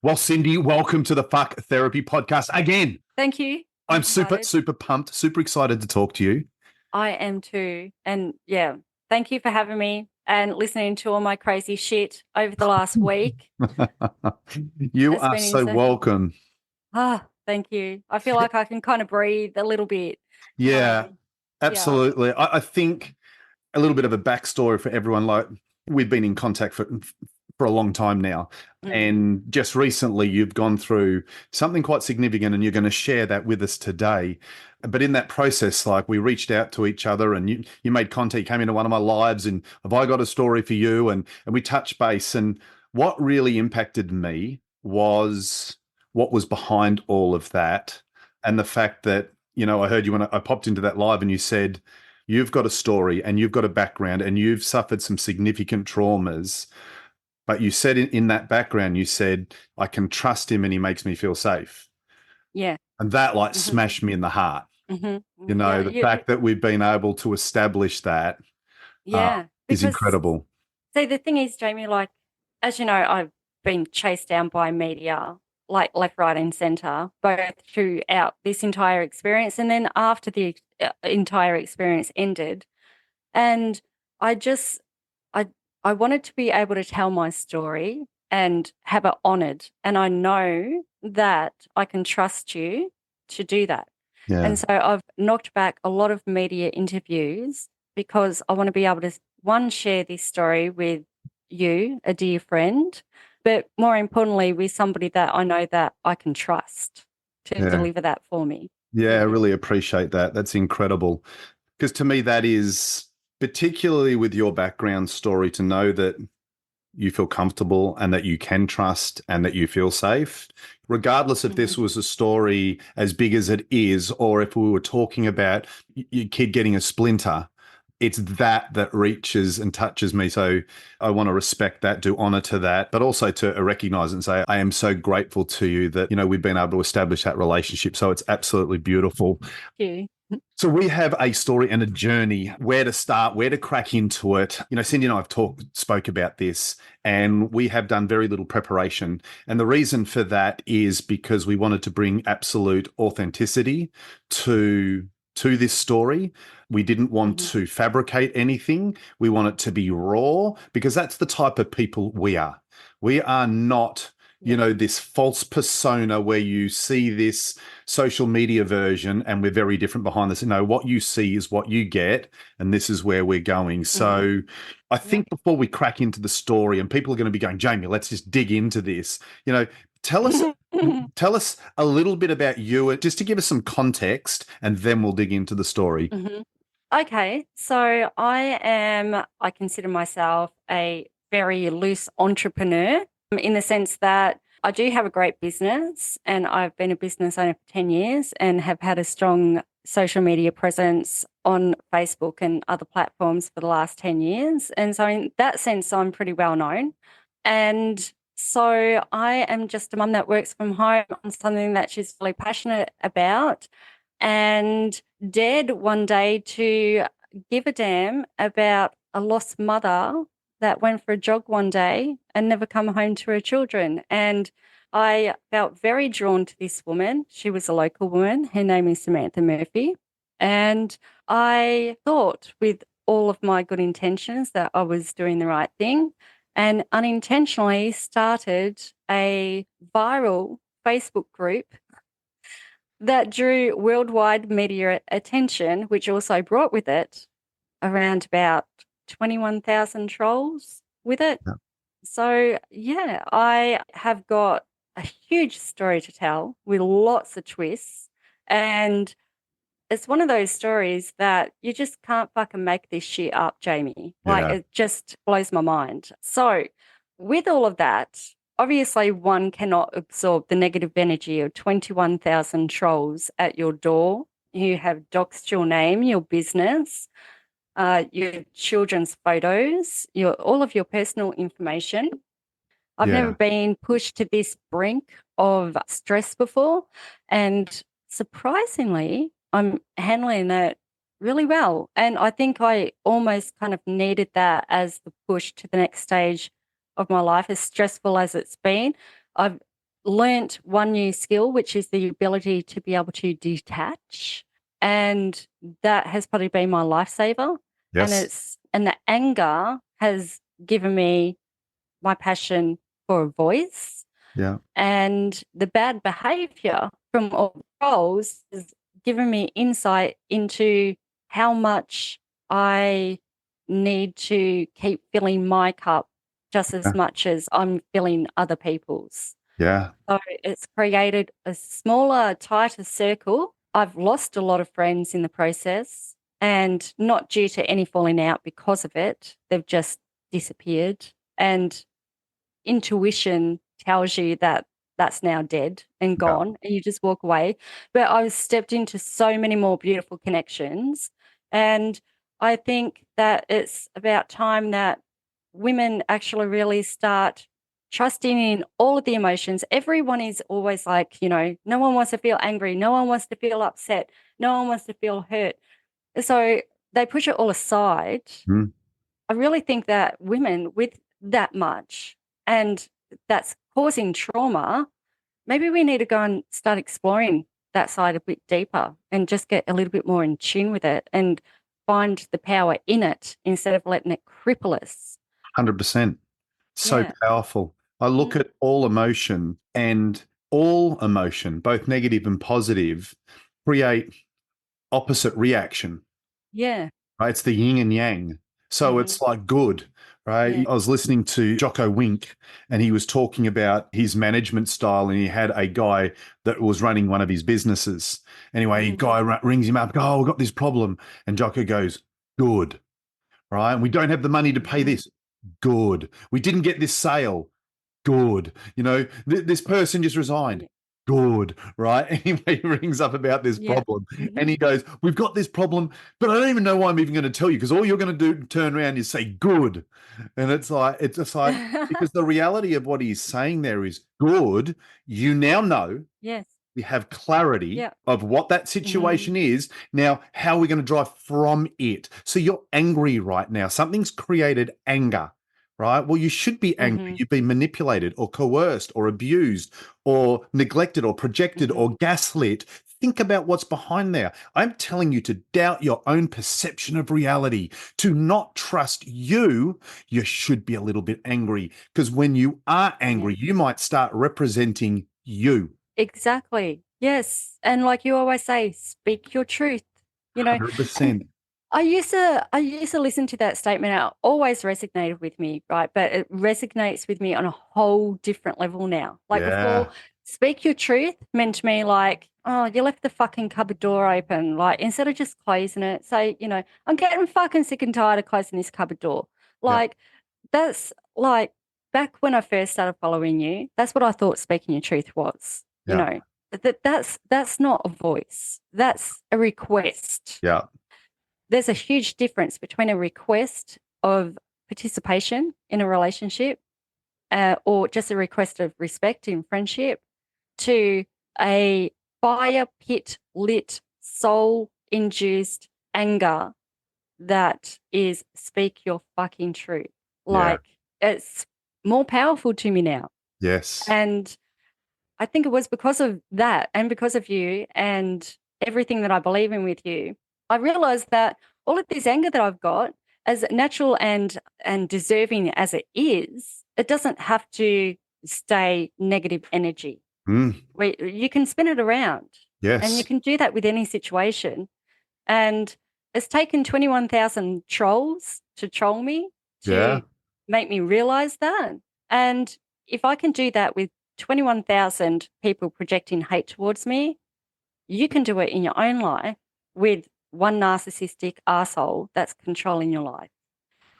Well, Cindy, welcome to the Fuck Therapy podcast again. Thank you. I'm I'm super, excited. super pumped, super excited to talk to you. I am too. And yeah, thank you for having me and listening to all my crazy shit over the last week. You It's are been so insane. welcome. Thank you. I feel like I can kind of breathe a little bit. Yeah, Um, yeah. absolutely. I think a little bit of a backstory for everyone. Like we've been in contact for a long time now, Mm. and just recently you've gone through something quite significant, and you're going to share that with us today. But in that process, like we reached out to each other, and you made contact, you came into one of my lives, and have I got a story for you? And we touched base, and what really impacted me was what was behind all of that, and the fact that I heard you when I popped into that live, and you said you've got a story and you've got a background and you've suffered some significant traumas. But you said in that background, you said, I can trust him and he makes me feel safe. Yeah. And that like Hmm. smashed me in the heart. Hmm. Yeah. The fact that we've been able to establish that uh, Yeah. is Because, incredible. see, the thing is, Jamie, like, as you know, I've been chased down by media, like left, right, and center, both throughout this entire experience and then after the entire experience ended. And I just, I, I wanted to be able to tell my story and have it honored. And I know that I can trust you to do that. Yeah. And so I've knocked back a lot of media interviews because I want to be able to, one, share this story with you, a dear friend, but more importantly, with somebody that I know that I can trust to Yeah. deliver that for me. Yeah. I Mm. really appreciate that. That's incredible. Because to me, that is particularly with your background story to know that you feel comfortable and that you can trust and that you feel safe, regardless if this Mhm. was a story as big as it is, or if we were talking about your kid getting a splinter. It's that reaches and touches me. So I want to respect that, do honor to that, but also to recognize and say, I am so grateful to you that, we've been able to establish that relationship. So it's absolutely beautiful. Thank you. So we have a story and a journey, where to start, where to crack into it. Cindy and I have spoke about this, and we have done very little preparation. And the reason for that is because we wanted to bring absolute authenticity to this story. We didn't want Mhm. to fabricate anything. We want it to be raw because that's the type of people we are. We are not, Yeah. this false persona where you see this social media version and we're very different behind this. What you see is what you get, and this is where we're going. Mhm. So I Yep. think before we crack into the story, and people are going to be going, Jamie, let's just dig into this. Tell us tell us a little bit about you, just to give us some context, and then we'll dig into the story. Mhm. Okay, so I consider myself a very loose entrepreneur in the sense that I do have a great business and I've been a business owner for 10 years and have had a strong social media presence on Facebook and other platforms for the last 10 years. And so, in that sense, I'm pretty well known. And so, I am just a mum that works from home on something that she's really passionate about and dared one day to give a damn about a lost mother that went for a jog one day and never come home to her children. And I felt very drawn to this woman. She was a local woman. Her name is Samantha Murphy. And I thought, with all of my good intentions, that I was doing the right thing, and unintentionally started a viral Facebook group that drew worldwide media attention, which also brought with it around about 21,000 trolls with it. Yeah. So, yeah, I have got a huge story to tell with lots of twists. And it's one of those stories that you just can't fucking make this shit up, Jamie. Like, Yeah. it just blows my mind. So, with all of that, obviously, one cannot absorb the negative energy of 21,000 trolls at your door. You have doxed your name, your business, your children's photos, all of your personal information. I've never Yeah. been pushed to this brink of stress before. And surprisingly, I'm handling it really well. And I think I almost kind of needed that as the push to the next stage of my life, as stressful as it's been. I've learnt one new skill, which is the ability to be able to detach. And that has probably been my lifesaver. Yes. And the anger has given me my passion for a voice. Yeah. And the bad behavior from all roles has given me insight into how much I need to keep filling my cup just as Yeah. much as I'm filling other people's. Yeah. So it's created a smaller, tighter circle. I've lost a lot of friends in the process, and not due to any falling out because of it. They've just disappeared. And intuition tells you that that's now dead and Yeah. gone, and you just walk away. But I've stepped into so many more beautiful connections. And I think that it's about time that women actually really start trusting in all of the emotions. Everyone is always like, no one wants to feel angry. No one wants to feel upset. No one wants to feel hurt. So they push it all aside. Mm. I really think that women with that much and that's causing trauma, maybe we need to go and start exploring that side a bit deeper and just get a little bit more in tune with it and find the power in it instead of letting it cripple us. 100%. So Yeah. powerful. I look Mm. at all emotion, and all emotion, both negative and positive, create opposite reaction, Yeah. right? It's the yin and yang. So Hmm. it's like good, right? Yeah. I was listening to Jocko Wink, and he was talking about his management style, and he had a guy that was running one of his businesses. Anyway, Hmm. guy rings him up, oh, we've got this problem. And Jocko goes, good, right? And we don't have the money to pay Hmm. this. Good. We didn't get this sale. Good. This person just resigned. Yeah. Good. Right. Anyway, he rings up about this Yeah. problem Hmm. and he goes, we've got this problem, but I don't even know why I'm even going to tell you, because all you're going to do, turn around, is say good. And it's just like, because the reality of what he's saying there is good. You now know, Yes. we have clarity Yeah. of what that Hmm. situation is. Now, how are we going to drive from it? So you're angry right now. Something's created anger, right? Well, you should be angry. Hmm. You've been manipulated or coerced or abused or neglected or projected Hmm. or gaslit. Think about what's behind there. I'm telling you to doubt your own perception of reality, to not trust you. You should be a little bit angry, because when you are Yeah. angry, you might start representing you. Exactly. Yes. And like you always say, speak your truth, and 100%. I used to listen to that statement. It always resonated with me, right? But it resonates with me on a whole different level now. Like before, Yeah. speak your truth meant to me like, oh, you left the fucking cupboard door open. Like instead of just closing it, say, I'm getting fucking sick and tired of closing this cupboard door. Yeah. Like that's like back when I first started following you, that's what I thought speaking your truth was. You Yeah. know, that's not a voice. That's a request. Yeah. There's a huge difference between a request of participation in a relationship or just a request of respect in friendship to a fire pit lit, soul induced anger that is speak your fucking truth. Yeah. Like it's more powerful to me now. Yes. And I think it was because of that and because of you and everything that I believe in with you, I realized that all of this anger that I've got, as natural and deserving as it doesn't have to stay negative energy. Mm. You can spin it around, and you Yes. can do that with any situation. And it's taken 21,000 trolls to troll me, Yeah. to make me realize that. And if I can do that with 21,000 people projecting hate towards me, you can do it in your own life with one narcissistic asshole that's controlling your life.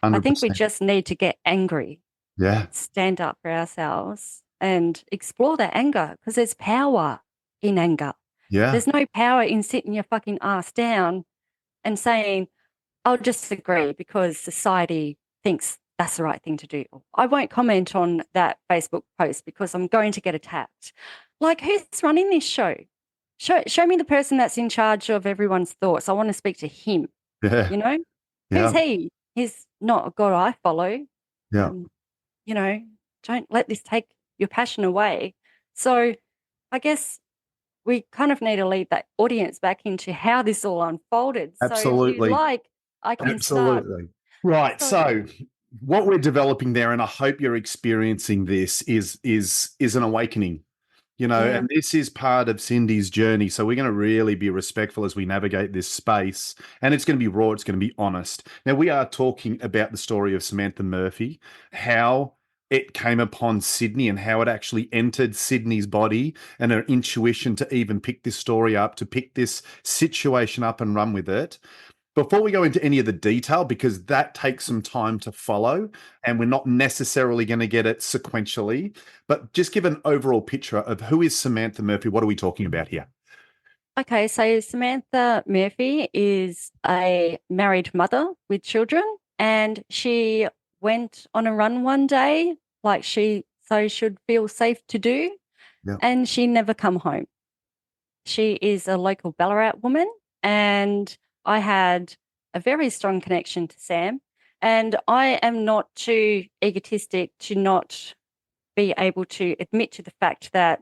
I think we 100%. just need to get angry, Yeah. stand up for ourselves, and explore that anger because there's power in anger. Yeah. There's no power in sitting your fucking ass down and saying, I'll just agree because society thinks that's the right thing to do. I won't comment on that Facebook post because I'm going to get attacked. Like, who's running this show? Show me the person that's in charge of everyone's thoughts. I want to speak to him. Yeah. You know, who's Yeah. he? He's not a God I follow. Yeah. Um, you know, don't let this take your passion away. So I guess we kind of need to lead that audience back into how this all unfolded. So if you'd Absolutely. like, I can start. Absolutely. Right. So, So what we're developing there, and I hope you're experiencing this, is an awakening. yeah. And this is part of Cindy's journey. So we're going to really be respectful as we navigate this space. And it's going to be raw, it's going to be honest. Now, we are talking about the story of Samantha Murphy, how it came upon Sydney and how it actually entered Sydney's body and her intuition to even pick this story up, to pick this situation up and run with it. Before we go into any of the detail, because that takes some time to follow, and we're not necessarily going to get it sequentially, but just give an overall picture of who is Samantha Murphy? What are we talking about here? Okay, so Samantha Murphy is a married mother with children, and she went on a run one day, like she so should feel safe to do, Yeah. and she never come home. She is a local Ballarat woman, and I had a very strong connection to Sam. And I am not too egotistic to not be able to admit to the fact that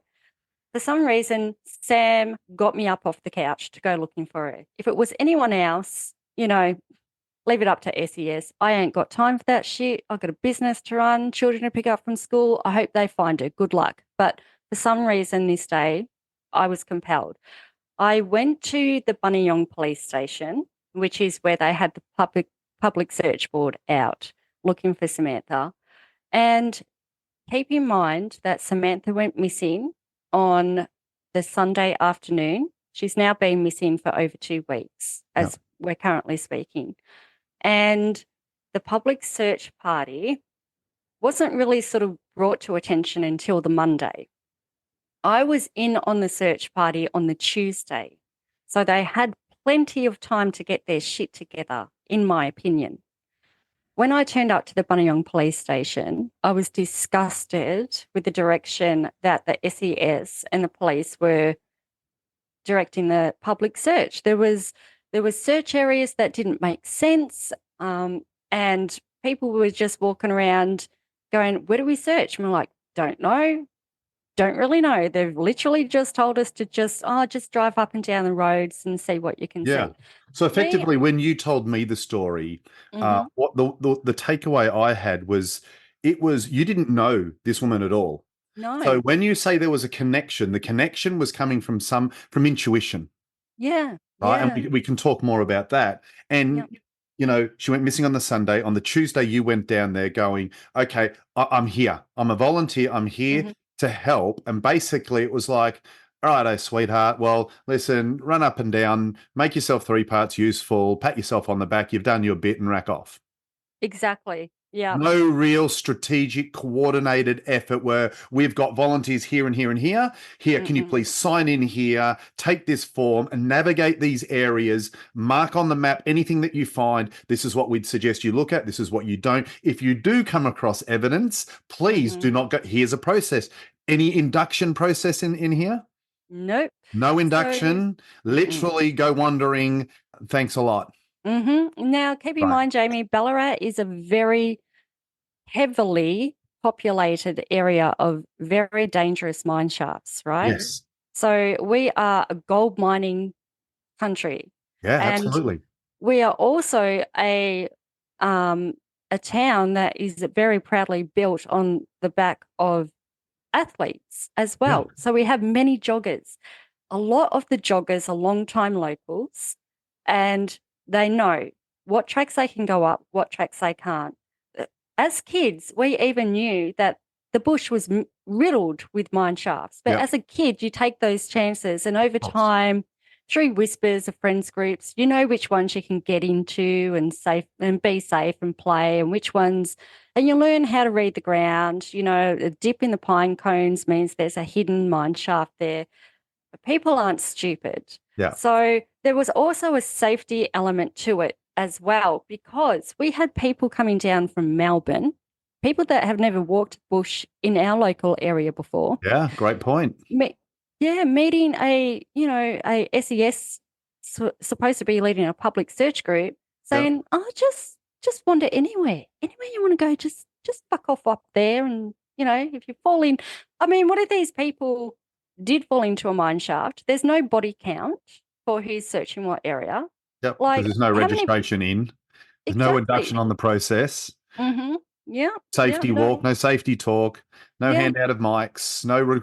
for some reason, Sam got me up off the couch to go looking for her. If it was anyone else, leave it up to SES. I ain't got time for that shit. I've got a business to run, children to pick up from school. I hope they find her. Good luck. But for some reason this day, I was compelled. I went to the Buninyong police station, which is where they had the public search board out looking for Samantha. And keep in mind that Samantha went missing on the Sunday afternoon. She's now been missing for over 2 weeks Yeah. as we're currently speaking. And the public search party wasn't really sort of brought to attention until the Monday. I was in on the search party on the Tuesday. So they had plenty of time to get their shit together, in my opinion. When I turned up to the Buninyong police station, I was disgusted with the direction that the SES and the police were directing the public search. There was search areas that didn't make sense, and people were just walking around going, "Where do we search?" And we're like, "Don't know, don't really know." They've literally just told us to just drive up and down the roads and see what you can Yeah. see. So Me, effectively, when you told me the story, mhm, what the takeaway I had was it was you didn't know this woman at all. So no, when you say there was a connection, the connection was coming from intuition. yeah, Right? And yeah, we can talk more about that. yeah, And, she went missing on the Sunday. On the Tuesday, you went down there going, okay, I'm here. I'm a volunteer. I'm here mhm, to help. And basically, it was like, all right, oh, sweetheart. Well, listen, run up and down, make yourself 3 parts useful, pat yourself on the back. You've done your bit and rack off. exactly, yeah, No real strategic, coordinated effort where we've got volunteers here and here and here. Here, can you mm-mm, please sign in here, take this form and navigate these areas, mark on the map anything that you find. This is what we'd suggest you look at. This is what you don't. If you do come across evidence, please do mhm, not go. Here's a process. Any induction process in here? nope. No So, induction. mm-mm. Literally go wandering. Thanks a lot. Now, keep in Right. mind, Jamie, Ballarat is a very heavily populated area of very dangerous mine shafts, right? Yes. So we are a gold mining country, Yeah, and absolutely. we are also um, a town that is very proudly built on the back of athletes as Yeah. well. So we have many joggers. A lot of the joggers are long-time locals, and they know what tracks they can go up, what tracks they can't. As kids, we even knew that the bush was riddled with mine shafts. But Yeah. as a kid, you take those chances, and over Of course. time, through whispers of friends groups, you know which ones you can get into and safe and be safe and play, and which ones, and you learn how to read the ground. A dip in the pine cones means there's a hidden mine shaft there. But people aren't stupid. Yeah. So there was also a safety element to it as well, because we had people coming down from Melbourne, people that have never walked bush in our local area before. Yeah. Great point. Meeting a SES supposed to be leading a public search group, Yeah. saying, "Oh, just wander anywhere you want to go. Just fuck off up there and if you fall in, I mean, what if these people did fall into a mine shaft? There's no body count for who's searching what area. Yep. Because Like, there's no how many? registration in. There's no induction Exactly. on the process. Mm-hmm. Yeah. Yeah. Safety No. walk, no safety talk, no Yeah. handout of mics, no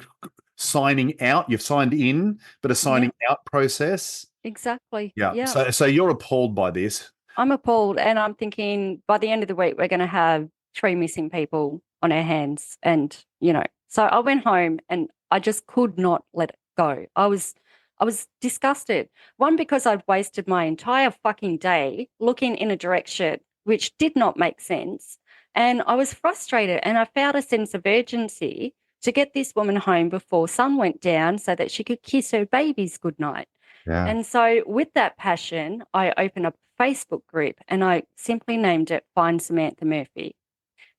signing out. You've signed in, but a Yeah. signing out process. Exactly. Yeah. Yeah. So you're appalled by this. I'm appalled, and I'm thinking by the end of the week we're going to have 3 missing people on our hands, and so I went home and I just could not let it go. I was disgusted. One, because I'd wasted my entire fucking day looking in a direction which did not make sense, and I was frustrated, and I felt a sense of urgency to get this woman home before sun went down so that she could kiss her babies goodnight. Yeah. And so with that passion, I opened up a Facebook group and I simply named it Find Samantha Murphy.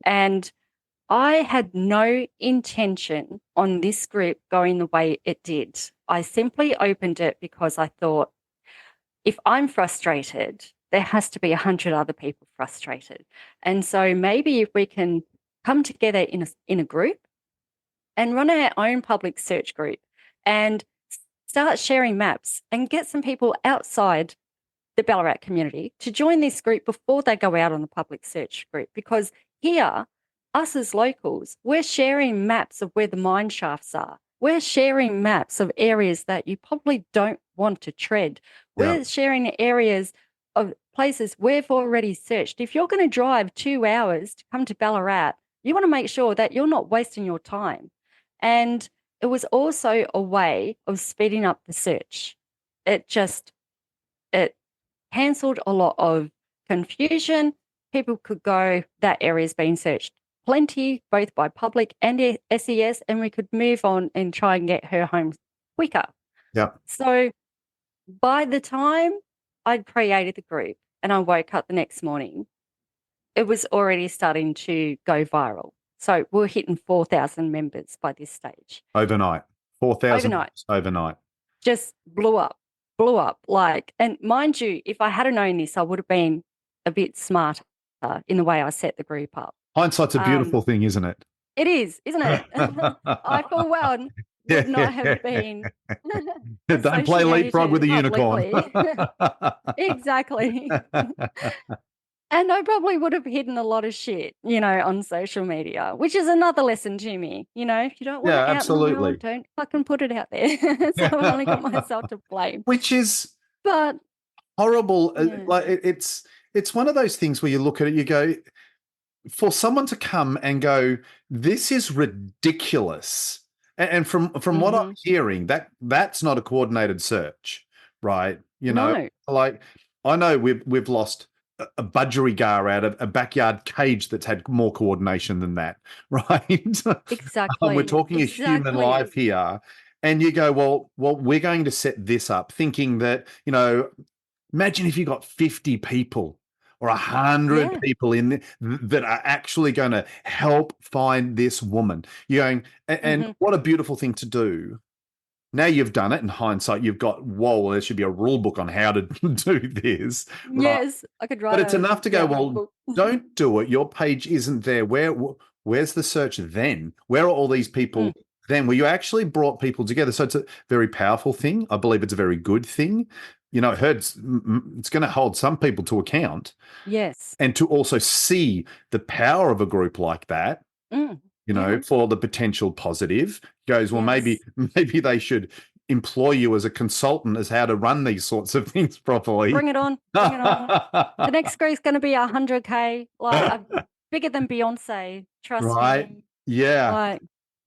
And I had no intention on this group going the way it did. I simply opened it because I thought, if I'm frustrated, there has to be 100 other people frustrated. And so maybe if we can come together in a group and run our own public search group and start sharing maps and get some people outside the Ballarat community to join this group before they go out on the public search group. Because here, us as locals, we're sharing maps of where the mine shafts are. We're sharing maps of areas that you probably don't want to tread. Yeah. We're sharing areas of places we've already searched. If you're going to drive 2 hours to come to Ballarat, you want to make sure that you're not wasting your time. And it was also a way of speeding up the search. It cancelled a lot of confusion. People could go, that area's been searched plenty, both by public and SES, and we could move on and try and get her home quicker. Yeah. So by the time I'd created the group and I woke up the next morning, it was already starting to go viral. So we're hitting 4,000 members by this stage. Overnight. 4,000 Overnight. overnight. Just blew up. And mind you, if I had known this, I would have been a bit smarter in the way I set the group up. Hindsight's a beautiful thing, isn't it? It is, isn't it? I, for one, would not have been Don't play leapfrog with a unicorn. Exactly. And I probably would have hidden a lot of shit, on social media, which is another lesson to me. If you don't want it out absolutely. in the world, don't fucking put it out there. So I've only got myself to blame. Which is but horrible. Yeah. Like it's one of those things where you look at it, you go, for someone to come and go, this is ridiculous. And from what I'm hearing, that's not a coordinated search, right? No. Like I know we've lost a budgerigar out of a backyard cage that's had more coordination than that, right? Exactly. We're talking a human life here. And you go, well, we're going to set this up thinking that, imagine if you got 50 people or 100 people in that are actually going to help find this woman. You're going, and what a beautiful thing to do. Now you've done it in hindsight. You've got, there should be a rule book on how to do this. Yes, I could write. But it's enough to go, don't do it. Your page isn't there. Where's the search then? Where are all these people then? Well, you actually brought people together. So it's a very powerful thing. I believe it's a very good thing. It's going to hold some people to account. Yes. And to also see the power of a group like that, for the potential positive, goes, well, maybe they should employ you as a consultant as how to run these sorts of things properly. Bring it on. The next group's going to be 100K, like bigger than Beyonce. Trust me. Yeah.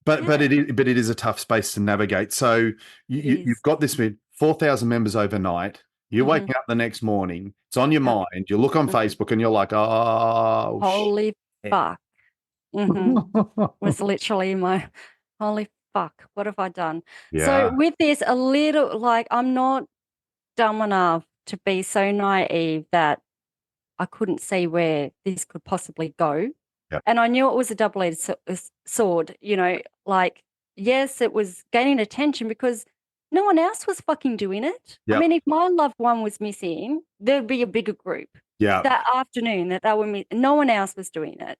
But it is a tough space to navigate. So you've got this 4,000 members overnight. You're waking up the next morning. It's on your mind. You look on Facebook and you're like, oh, holy fuck. Was literally my holy fuck. What have I done? Yeah. So with this, a little, I'm not dumb enough to be so naive that I couldn't see where this could possibly go. Yep. And I knew it was a double-edged sword, yes, it was gaining attention because no one else was fucking doing it. Yep. I mean, if my loved one was missing, there'd be a bigger group that afternoon that they were no one else was doing it.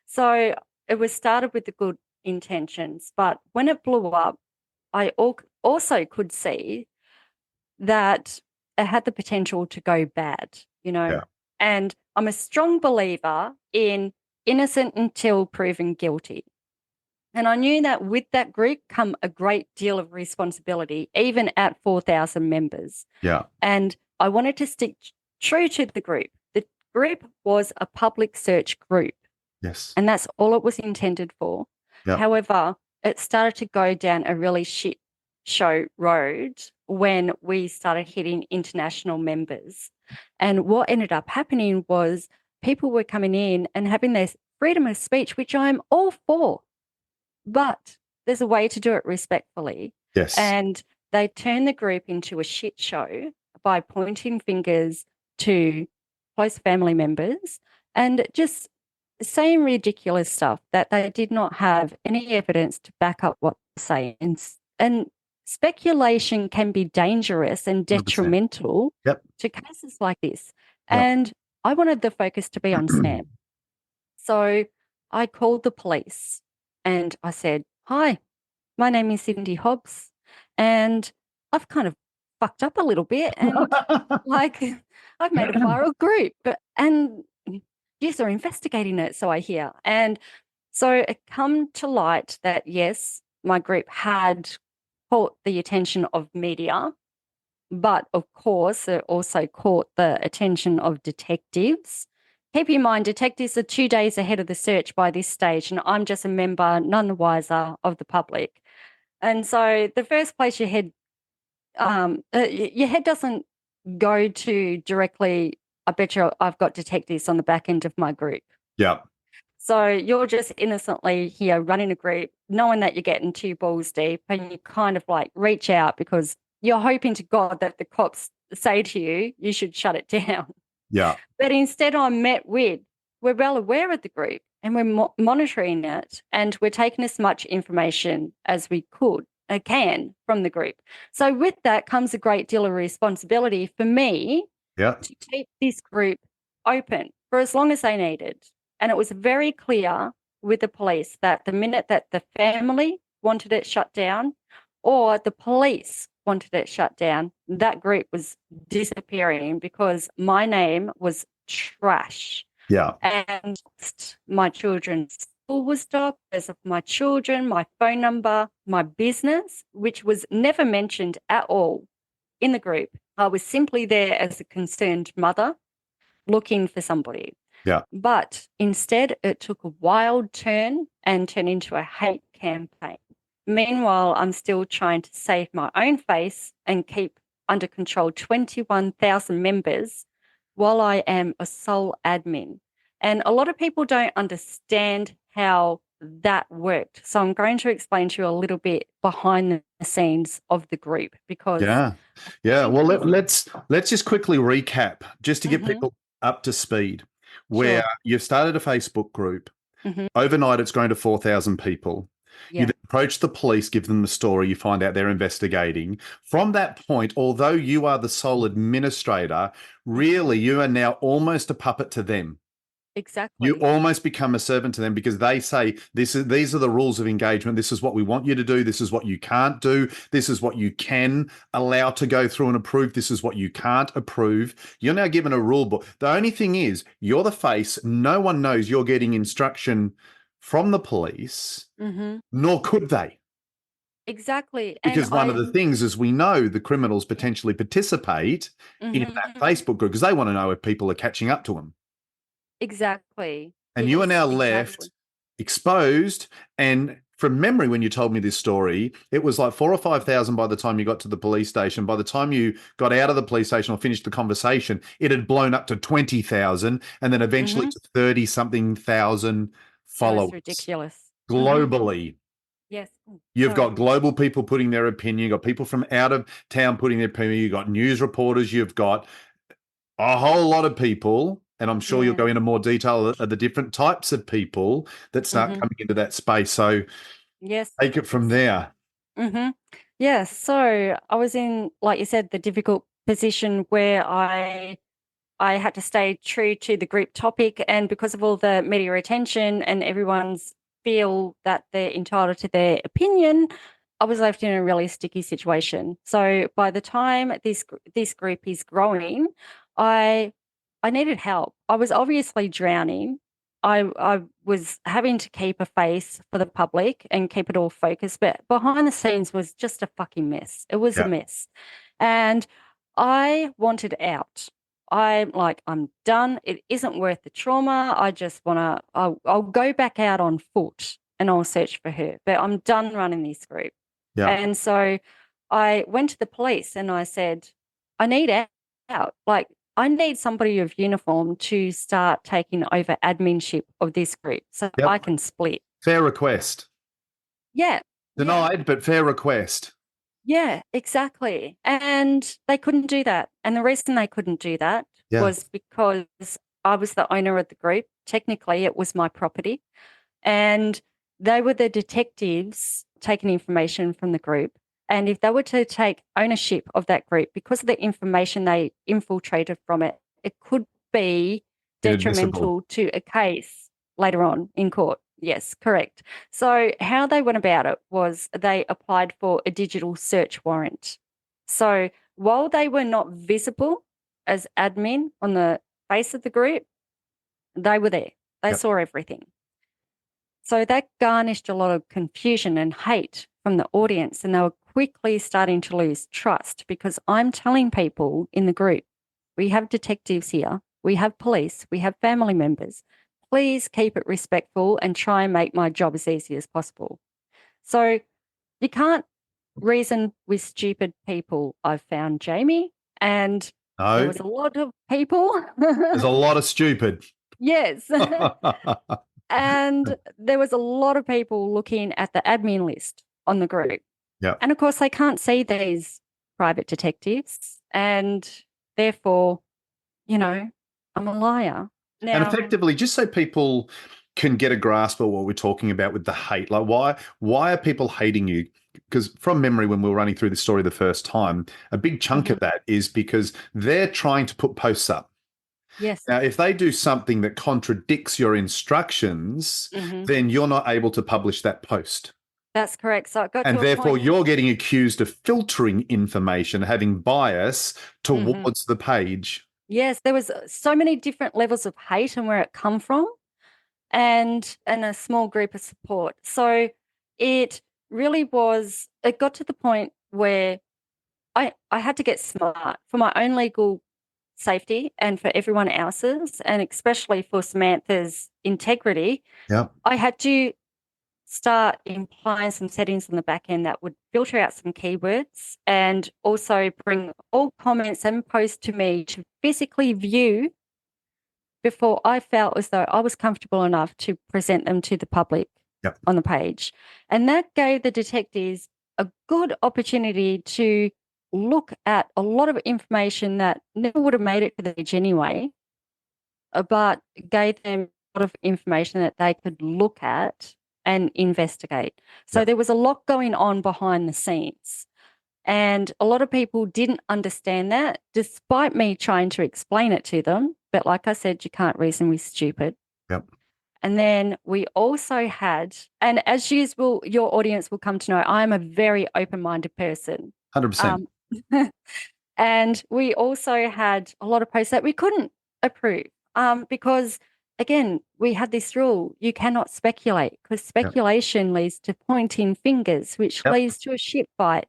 So it was started with the good intentions. But when it blew up, I also could see that it had the potential to go bad, Yeah. and I'm a strong believer in innocent until proven guilty. And I knew that with that group come a great deal of responsibility, even at 4,000 members. Yeah. And I wanted to stick true to the group. The group was a public search group, Yes. and that's all it was intended for. Yeah. However, it started to go down a really shit show road when we started hitting international members. And what ended up happening was people were coming in and having their freedom of speech, which I'm all for, but there's a way to do it respectfully. Yes. And they turned the group into a shit show by pointing fingers to close family members and just saying ridiculous stuff that they did not have any evidence to back up what they're saying. And speculation can be dangerous and 100%. detrimental Yep. to cases like this. Yep. And I wanted the focus to be on Sam. So I called the police and I said, "Hi, my name is Cindy Hobbs, and I've kind of fucked up a little bit, and like I've made a viral group, and yes, they're investigating it, so I hear." And so it come to light that yes, my group had caught the attention of media, but of course it also caught the attention of detectives. Keep in mind, detectives are 2 days ahead of the search by this stage, and I'm just a member, none the wiser, of the public. And so the first place your head doesn't go to directly, I bet you I've got detectives on the back end of my group. Yeah. So you're just innocently here running a group, knowing that you're getting two balls deep, and you kind of like reach out because you're hoping to God that the cops say to you, you should shut it down. Yeah. But instead I'm met with, we're well aware of the group and we're monitoring it, and we're taking as much information as we can from the group. So with that comes a great deal of responsibility for me Yeah. to keep this group open for as long as they needed. And it was very clear with the police that the minute that the family wanted it shut down or the police wanted it shut down, that group was disappearing because my name was trash. Yeah. And my children's school was stopped, as of my children, my phone number, my business, which was never mentioned at all in the group. I was simply there as a concerned mother looking for somebody. Yeah. But instead, it took a wild turn and turned into a hate campaign. Meanwhile, I'm still trying to save my own face and keep under control 21,000 members while I am a sole admin. And a lot of people don't understand how that worked. So I'm going to explain to you a little bit behind the scenes of the group because Yeah. Well, let's just quickly recap just to get Mhm. people up to speed. Where Sure. you've started a Facebook group. Mhm. Overnight, it's grown to 4,000 people. You Yeah. then approach the police, give them the story, you find out they're investigating. From that point, although you are the sole administrator, really you are now almost a puppet to them. Exactly. You almost become a servant to them because they say these are the rules of engagement. This is what we want you to do. This is what you can't do. This is what you can allow to go through and approve. This is what you can't approve. You're now given a rule book. The only thing is you're the face. No one knows you're getting instruction from the police, Mhm. nor could they. Exactly. And Because one of the things is we know the criminals potentially participate in that Mhm. Facebook group because they want to know if people are catching up to them. Exactly. And you are Yes, now exactly. left exposed. And from memory, when you told me this story, it was like 4,000 or 5,000 by the time you got to the police station. By the time you got out of the police station or finished the conversation, it had blown up to 20,000 and then eventually Mhm. to 30 something thousand It was followers ridiculous. globally. Yes. Oh, You've sorry. got global people putting their opinion. You've got people from out of town putting their opinion. You've got news reporters. You've got a whole lot of people, and I'm sure you'll Yeah. go into more detail of the different types of people that start Mhm. coming into that space. So Yes. take it from Yes. there. Mhm. Yeah, so I was in, like you said, the difficult position where I had to stay true to the group topic, and because of all the media attention and everyone's feel that they're entitled to their opinion, I was left in a really sticky situation. So by the time this group is growing, I needed help. I was obviously drowning. I was having to keep a face for the public and keep it all focused, but behind the scenes was just a fucking mess. It was a Yeah. mess. And I wanted out. I'm like, I'm done. It isn't worth the trauma. I just want to, I'll go back out on foot and I'll search for her. But I'm done running this group. Yeah. And so I went to the police and I said, I need out. Like, I need somebody of uniform to start taking over adminship of this group so Yep. I can split. Fair request. Yeah. Denied, but fair request. Yeah, exactly. And they couldn't do that. And the reason they couldn't do that was because I was the owner of the group. Technically, it was my property. And they were the detectives taking information from the group. And if they were to take ownership of that group, because of the information they infiltrated from it, it could be detrimental to a case later on in court. Yes, correct. So how they went about it was they applied for a digital search warrant. So while they were not visible as admin on the face of the group, they were there. They saw everything. So that garnished a lot of confusion and hate from the audience, and they were quickly starting to lose trust because I'm telling people in the group, we have detectives here, we have police, we have family members. Please keep it respectful and try and make my job as easy as possible. So you can't reason with stupid people, I've found, Jamie, and there was a lot of people. There's a lot of stupid. Yes. And there was a lot of people looking at the admin list on the group. Yeah. And of course, they can't see these private detectives. And therefore, you know, I'm a liar. Now, and effectively, just so people can get a grasp of what we're talking about with the hate, like why are people hating you? Because from memory, when we were running through the story the first time, a big chunk of that is because they're trying to put posts up. Yes. Now, if they do something that contradicts your instructions, then you're not able to publish that post. That's correct. So it got and to therefore a point. You're getting accused of filtering information, having bias towards the page. Yes, there was so many different levels of hate and where it come from, and a small group of support. So it really was, it got to the point where I had to get smart for my own legal safety and for everyone else's, and especially for Samantha's integrity. Yeah. I had to start implying some settings on the back end that would filter out some keywords and also bring all comments and posts to me to physically view before I felt as though I was comfortable enough to present them to the public on the page. And that gave the detectives a good opportunity to look at a lot of information that never would have made it to the page anyway, but gave them a lot of information that they could look at and investigate. So there was a lot going on behind the scenes. And a lot of people didn't understand that, despite me trying to explain it to them. But like I said, you can't reason with stupid. Yep. And then we also had, and as usual, your audience will come to know, I'm a very open-minded person. 100%. And we also had a lot of posts that we couldn't approve because, again, we had this rule, you cannot speculate, because speculation leads to pointing fingers, which leads to a shit fight.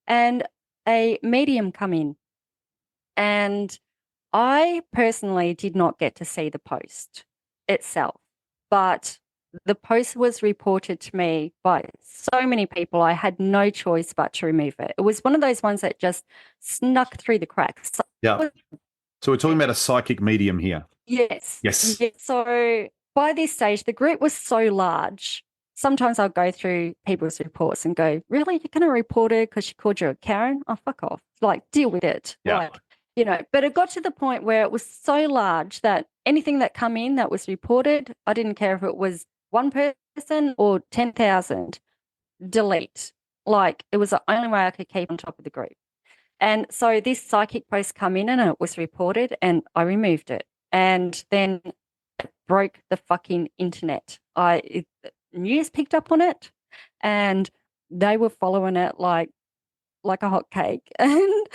And a medium come in. And I personally did not get to see the post itself, but the post was reported to me by so many people, I had no choice but to remove it. It was one of those ones that just snuck through the cracks. Yeah. So we're talking about a psychic medium here. Yes. Yes. So by this stage, the group was so large. Sometimes I'll go through people's reports and go, really? You're going to report her because she called you a Karen? Oh, fuck off. Like, deal with it. Yeah. Like, you know, but it got to the point where it was so large that anything that come in that was reported, I didn't care if it was one person or 10,000, delete. Like, it was the only way I could keep on top of the group. And so this psychic post come in and it was reported and I removed it. And then it broke the fucking internet. news picked up on it, and they were following it like a hot cake. And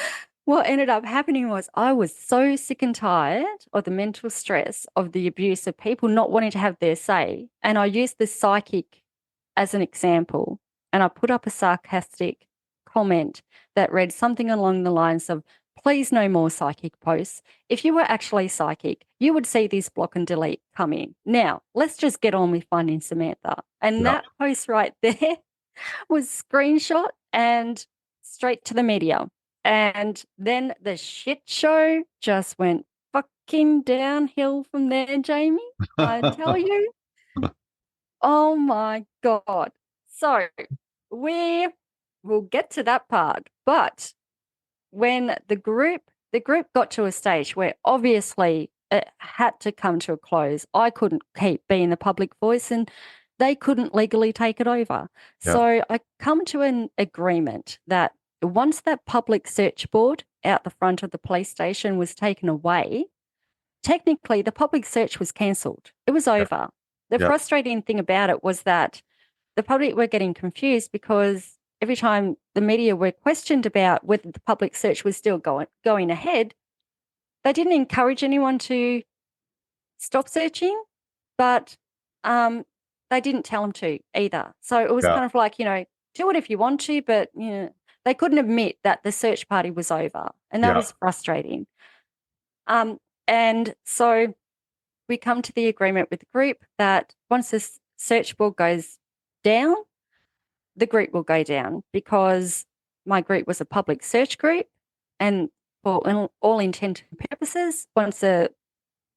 what ended up happening was I was so sick and tired of the mental stress of the abuse of people not wanting to have their say. And I used the psychic as an example. And I put up a sarcastic comment that read something along the lines of, please no more psychic posts. If you were actually psychic, you would see this block and delete come in. Now, let's just get on with finding Samantha. And Yeah. that post right there was screenshot and straight to the media. And then the shit show just went fucking downhill from there, Jamie. I tell you. Oh my God. So we will get to that part. But when the group got to a stage where obviously it had to come to a close, I couldn't keep being the public voice and they couldn't legally take it over. Yeah. So I come to an agreement that once that public search board out the front of the police station was taken away, technically the public search was cancelled. It was over. The Yeah. frustrating thing about it was that the public were getting confused because every time the media were questioned about whether the public search was still going ahead, they didn't encourage anyone to stop searching, but they didn't tell them to either. So it was Yeah. kind of like, do it if you want to, but they couldn't admit that the search party was over, and that Yeah. was frustrating. And so we come to the agreement with the group that once this search board goes down, the group will go down, because my group was a public search group, and for all intent and purposes, once a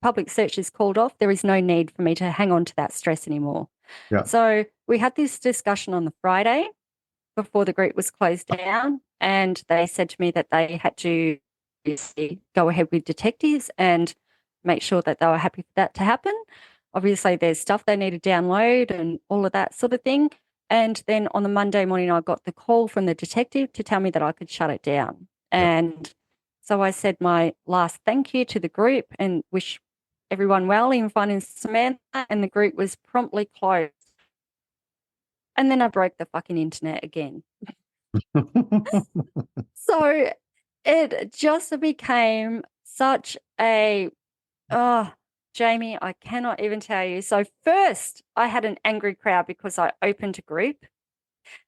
public search is called off, there is no need for me to hang on to that stress anymore. Yeah. So we had this discussion on the Friday before the group was closed down, and they said to me that they had to go ahead with detectives and make sure that they were happy for that to happen. Obviously, there's stuff they need to download and all of that sort of thing. And then on the Monday morning, I got the call from the detective to tell me that I could shut it down. And so I said my last thank you to the group and wish everyone well in finding Samantha, and the group was promptly closed. And then I broke the fucking internet again. So it just became such a, oh, Jamie, I cannot even tell you. So first I had an angry crowd because I opened a group.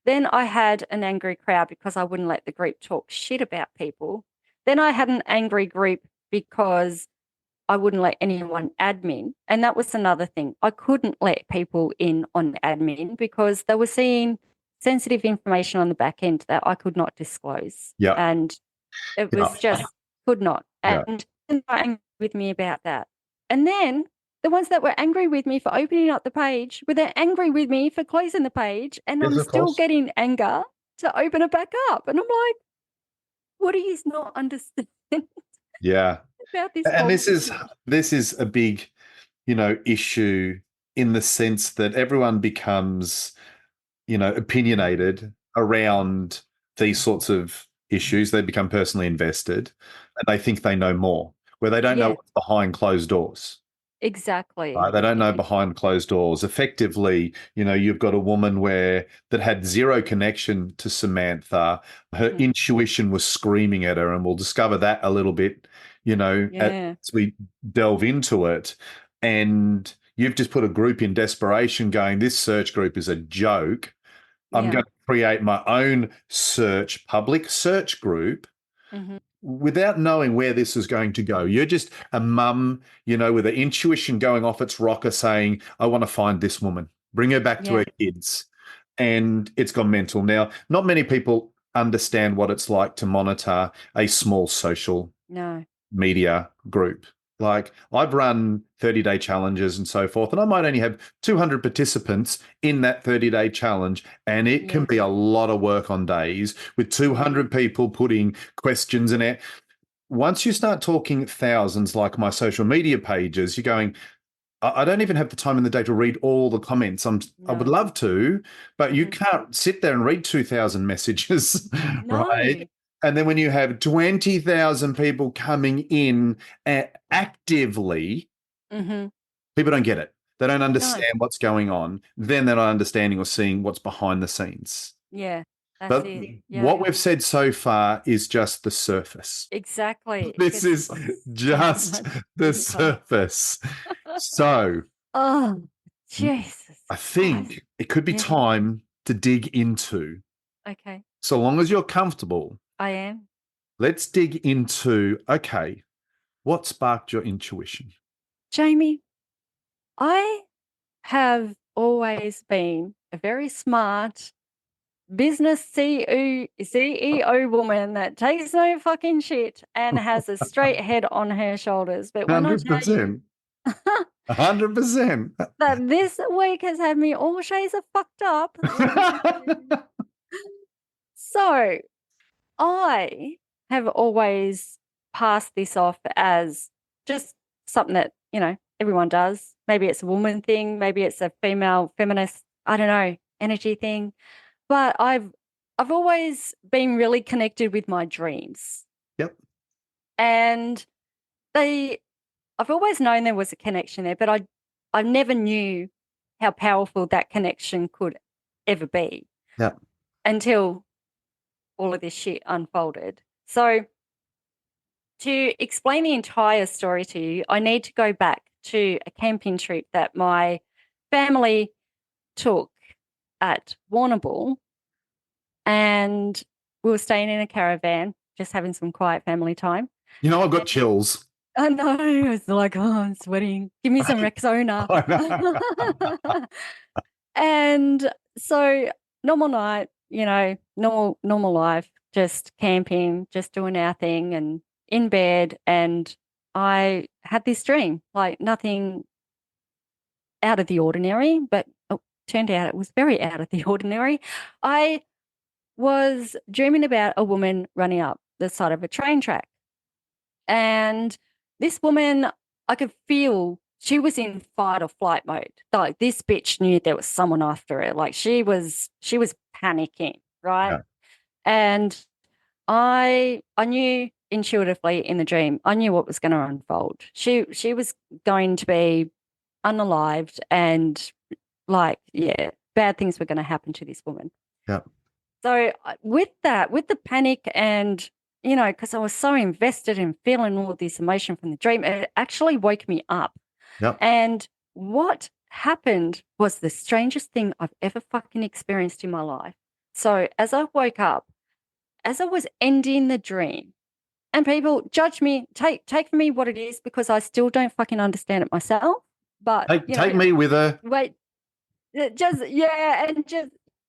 Then I had an angry crowd because I wouldn't let the group talk shit about people. Then I had an angry group because I wouldn't let anyone admin. And that was another thing. I couldn't let people in on admin because they were seeing sensitive information on the back end that I could not disclose. Yeah. And it was just could not. Yeah. And they were angry with me about that. And then the ones that were angry with me for opening up the page were then angry with me for closing the page. And Yes, I'm of still course. getting anger to open it back up. And I'm like, what do you not understand Yeah. about this And this policy? is a big, issue in the sense that everyone becomes, opinionated around these sorts of issues. They become personally invested and they think they know more, where they don't know Yeah. what's behind closed doors. Exactly. Right? They don't know behind closed doors. Effectively, you've got a woman that had zero connection to Samantha. Her intuition was screaming at her, and we'll discover that a little bit, as we delve into it. And you've just put a group in desperation going, this search group is a joke. I'm going to create my own public search group. Without knowing where this is going to go. You're just a mum, with an intuition going off its rocker saying, I want to find this woman, bring her back to her kids. And it's gone mental. Now, not many people understand what it's like to monitor a small social media group. Like, I've run 30-day challenges and so forth, and I might only have 200 participants in that 30-day challenge, and it can be a lot of work on days with 200 people putting questions in it. Once you start talking thousands, like my social media pages, you're going, I don't even have the time in the day to read all the comments. I would love to, but you can't sit there and read 2,000 messages, right? And then when you have 20,000 people coming in actively, people don't get it. They don't No. understand what's going on. Then they're not understanding or seeing what's behind the scenes. Yeah. That's But it. what Yeah. we've said so far is just the surface. Exactly. This Just is so just much the deeper. surface. So Oh, Jesus I Christ. think it could be Yeah. time to dig into, Okay. so long as you're comfortable, I am. let's dig into, okay, what sparked your intuition? Jamie, I have always been a very smart business CEO woman that takes no fucking shit and has a straight head on her shoulders. But when I tell you 100%. 100%. that this week has had me all shades of fucked up, let me tell you. So I have always passed this off as just something that, everyone does. Maybe it's a woman thing, maybe it's a female feminist, I don't know, energy thing. But I've always been really connected with my dreams. Yep. And I've always known there was a connection there, but I never knew how powerful that connection could ever be Yep. until all of this shit unfolded. So to explain the entire story to you, I need to go back to a camping trip that my family took at Warrnambool, and we were staying in a caravan, just having some quiet family time. You know, I've got chills. I know, it's like, oh, I'm sweating. Give me some Rexona. I know. And so normal night, normal life, just camping, just doing our thing and in bed. And I had this dream, like nothing out of the ordinary, but turned out it was very out of the ordinary. I was dreaming about a woman running up the side of a train track. And this woman, I could feel she was in fight or flight mode. Like this bitch knew there was someone after her. Like she was panicking, right? Yeah. And I knew intuitively in the dream, I knew what was going to unfold. She was going to be unalived and bad things were going to happen to this woman. Yeah. So with the panic and, because I was so invested in feeling all this emotion from the dream, it actually woke me up. Yep. And what happened was the strangest thing I've ever fucking experienced in my life. So as I woke up, as I was ending the dream, and people judge me, take from me what it is because I still don't fucking understand it myself. But Take me with a wait, and just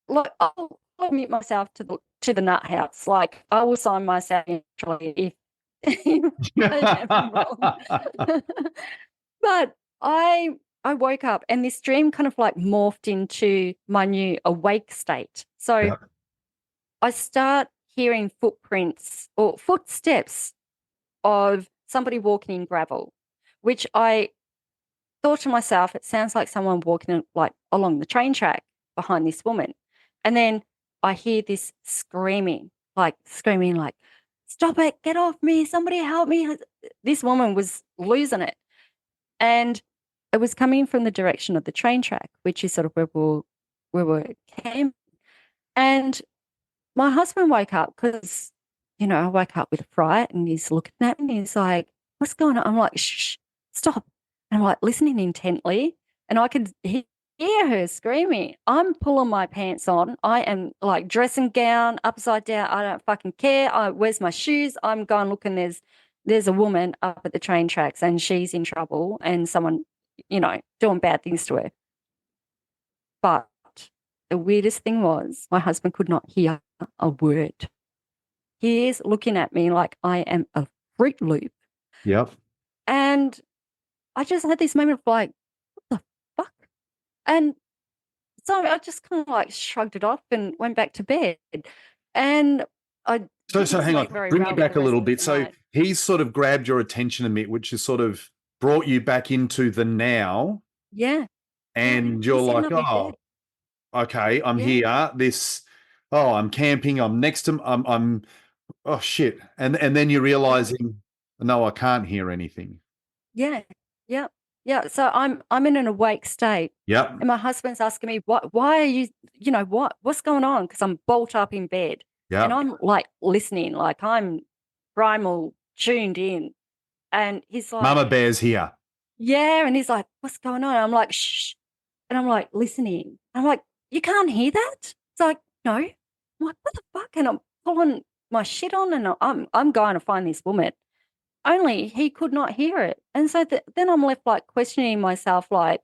like I'll admit myself to the nut house. Like I will sign myself actually if I am wrong. But I woke up and this dream kind of like morphed into my new awake state. So Yeah. I start hearing footprints or footsteps of somebody walking in gravel, which I thought to myself, it sounds like someone walking like along the train track behind this woman. And then I hear this screaming, like, stop it, get off me, somebody help me. This woman was losing it. And it was coming from the direction of the train track, which is sort of where we were camping. And my husband woke up because, I woke up with a fright and he's looking at me and he's like, what's going on? I'm like, shh, stop. And I'm like listening intently and I could hear her screaming. I'm pulling my pants on. I am like dressing gown upside down. I don't fucking care. Where's my shoes? I'm going looking. There's a woman up at the train tracks and she's in trouble and someone, doing bad things to her. But the weirdest thing was my husband could not hear a word. He is looking at me like I am a Fruit Loop. Yep. And I just had this moment of like, what the fuck? And so I just kind of like shrugged it off and went back to bed. And I So didn't hang on, sleep very bring well it for back the a rest little of bit. the So night. he's sort of grabbed your attention a bit, which has sort of brought you back into the now. Yeah. And you're He's sitting like, up in bed. oh, okay, I'm Yeah. here. I'm camping. I'm next to, oh shit. And then you're Yeah. realizing, no, I can't hear anything. Yeah. Yeah. Yeah. So I'm in an awake state. Yep. And my husband's asking me, why are you, what's going on? Because I'm bolt up in bed and Yep. I'm like listening, like I'm primal tuned in. And he's like, Mama Bear's here. yeah. And he's like, what's going on? I'm like, shh. And I'm like, listening. I'm like, you can't hear that? It's like, no. I'm like, what the fuck? And I'm pulling my shit on and I'm going to find this woman. Only he could not hear it. And so then I'm left like questioning myself, like,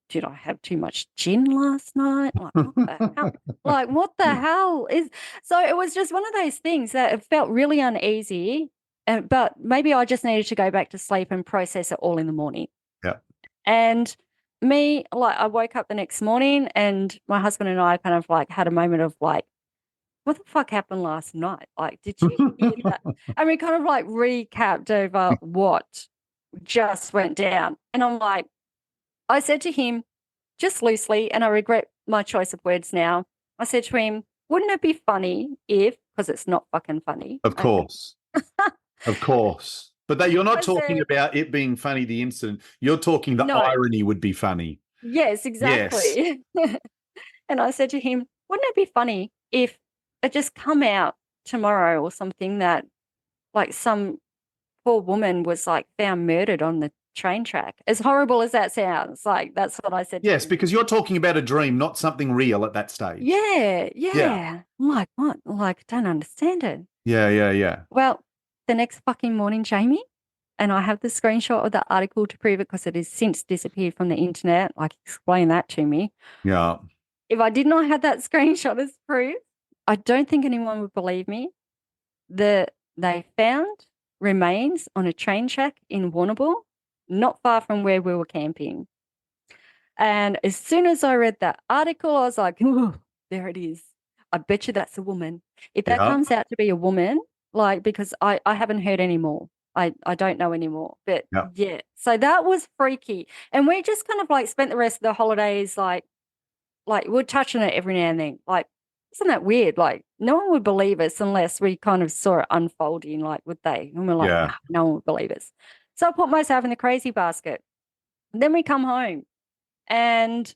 did I have too much gin last night? Like, what the hell? Like, what the hell is so it was just one of those things that it felt really uneasy. But maybe I just needed to go back to sleep and process it all in the morning. Yep. And me, like, I woke up the next morning and my husband and I kind of like had a moment of like, what the fuck happened last night? Like, did you hear that? And we kind of like recapped over what just went down. And I'm like, I said to him, just loosely, and I regret my choice of words now. I said to him, wouldn't it be funny if, because it's not fucking funny. Of Okay. course. Of course. But that you're not I talking said, about it being funny, the incident. You're talking the no, irony would be funny. yes, Yes. exactly. And I said to him, wouldn't it be funny if it just come out tomorrow or something that like some poor woman was like found murdered on the train track? As horrible as that sounds, like that's what I said to Yes, him. because you're talking about a dream, not something real at that stage. Yeah, Yeah. yeah. I'm like, what? Like, don't understand it. Yeah, yeah, yeah. Well, the next fucking morning, Jamie, and I have the screenshot of the article to prove it because it has since disappeared from the internet. Like, explain that to me. Yeah. If I did not have that screenshot as proof, I don't think anyone would believe me. They found remains on a train track in Warrnambool, not far from where we were camping. And as soon as I read that article, I was like, "Ooh, there it is. I bet you that's a woman." If that Yeah. comes out to be a woman, like, because I haven't heard anymore. I don't know anymore. But Yeah. yeah, so that was freaky. And we just kind of like spent the rest of the holidays like we're touching it every now and then. Like, isn't that weird? Like, no one would believe us unless we kind of saw it unfolding, like, would they? And we're like, Yeah. nah, no one would believe us. So I put myself in the crazy basket. And then we come home and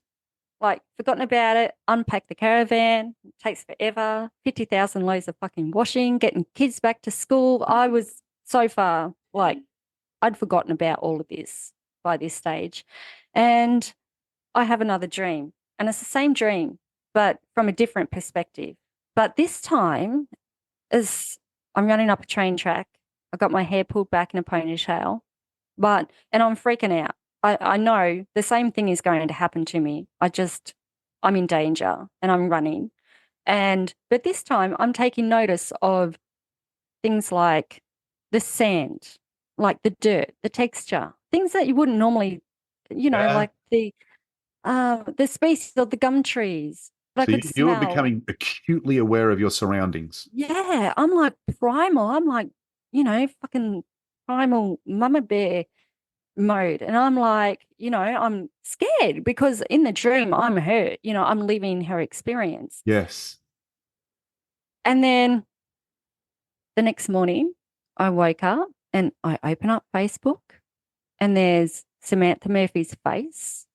like forgotten about it, unpack the caravan, it takes forever, 50,000 loads of fucking washing, getting kids back to school. I was so far like I'd forgotten about all of this by this stage. And I have another dream. And it's the same dream, but from a different perspective. But this time is I'm running up a train track. I got my hair pulled back in a ponytail, and I'm freaking out. I know the same thing is going to happen to me. I'm in danger and I'm running. But this time I'm taking notice of things like the sand, like the dirt, the texture, things that you wouldn't normally, Yeah. like the species of the gum trees that I So could you were smell. becoming acutely aware of your surroundings. Yeah, I'm like primal. I'm like, fucking primal mama bear mode. And I'm like, I'm scared because in the dream, I'm her, I'm living her experience. Yes. And then the next morning, I woke up and I open up Facebook and there's Samantha Murphy's face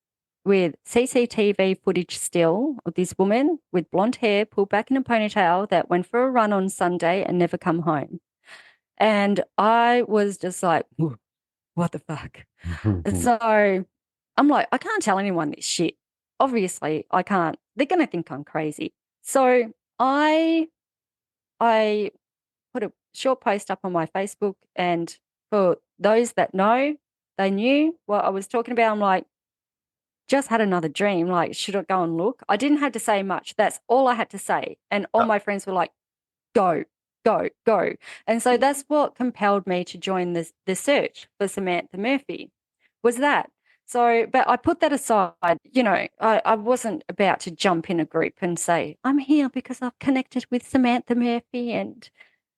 with CCTV footage still of this woman with blonde hair pulled back in a ponytail that went for a run on Sunday and never come home. And I was just like, what the fuck? So I'm like, I can't tell anyone this shit. Obviously, I can't. They're going to think I'm crazy. So I put a short post up on my Facebook, and for those that know, they knew what I was talking about. I'm like, just had another dream. Like, should I go and look? I didn't have to say much. That's all I had to say. And all my friends were like, go, go, go. And so that's what compelled me to join the search for Samantha Murphy was that. So, but I put that aside, I wasn't about to jump in a group and say, I'm here because I've connected with Samantha Murphy. And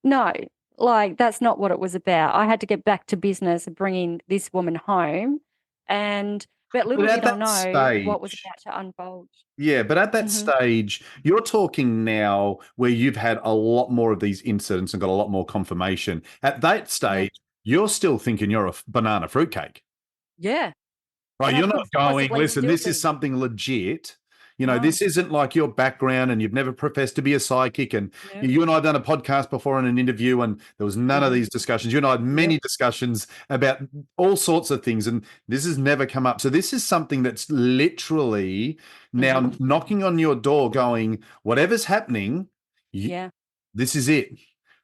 no, like that's not what it was about. I had to get back to business of bringing this woman home. But But little at did I that know what was stage, about to unfold. yeah, but at that Hmm. stage, you're talking now where you've had a lot more of these incidents and got a lot more confirmation. At that Yeah. stage, you're still thinking you're a banana fruitcake. Yeah. Right, and I you're could not going, possibly be listen, this is guilty. something legit. You know, No, this isn't like your background and you've never professed to be a psychic. And no. you and I have done a podcast before in an interview, and there was none of Hmm. these discussions. You and I had Yep. many discussions about all sorts of things, and this has never come up. So this is something that's literally now Hmm. knocking on your door, going, whatever's happening, you, Yeah. this is it.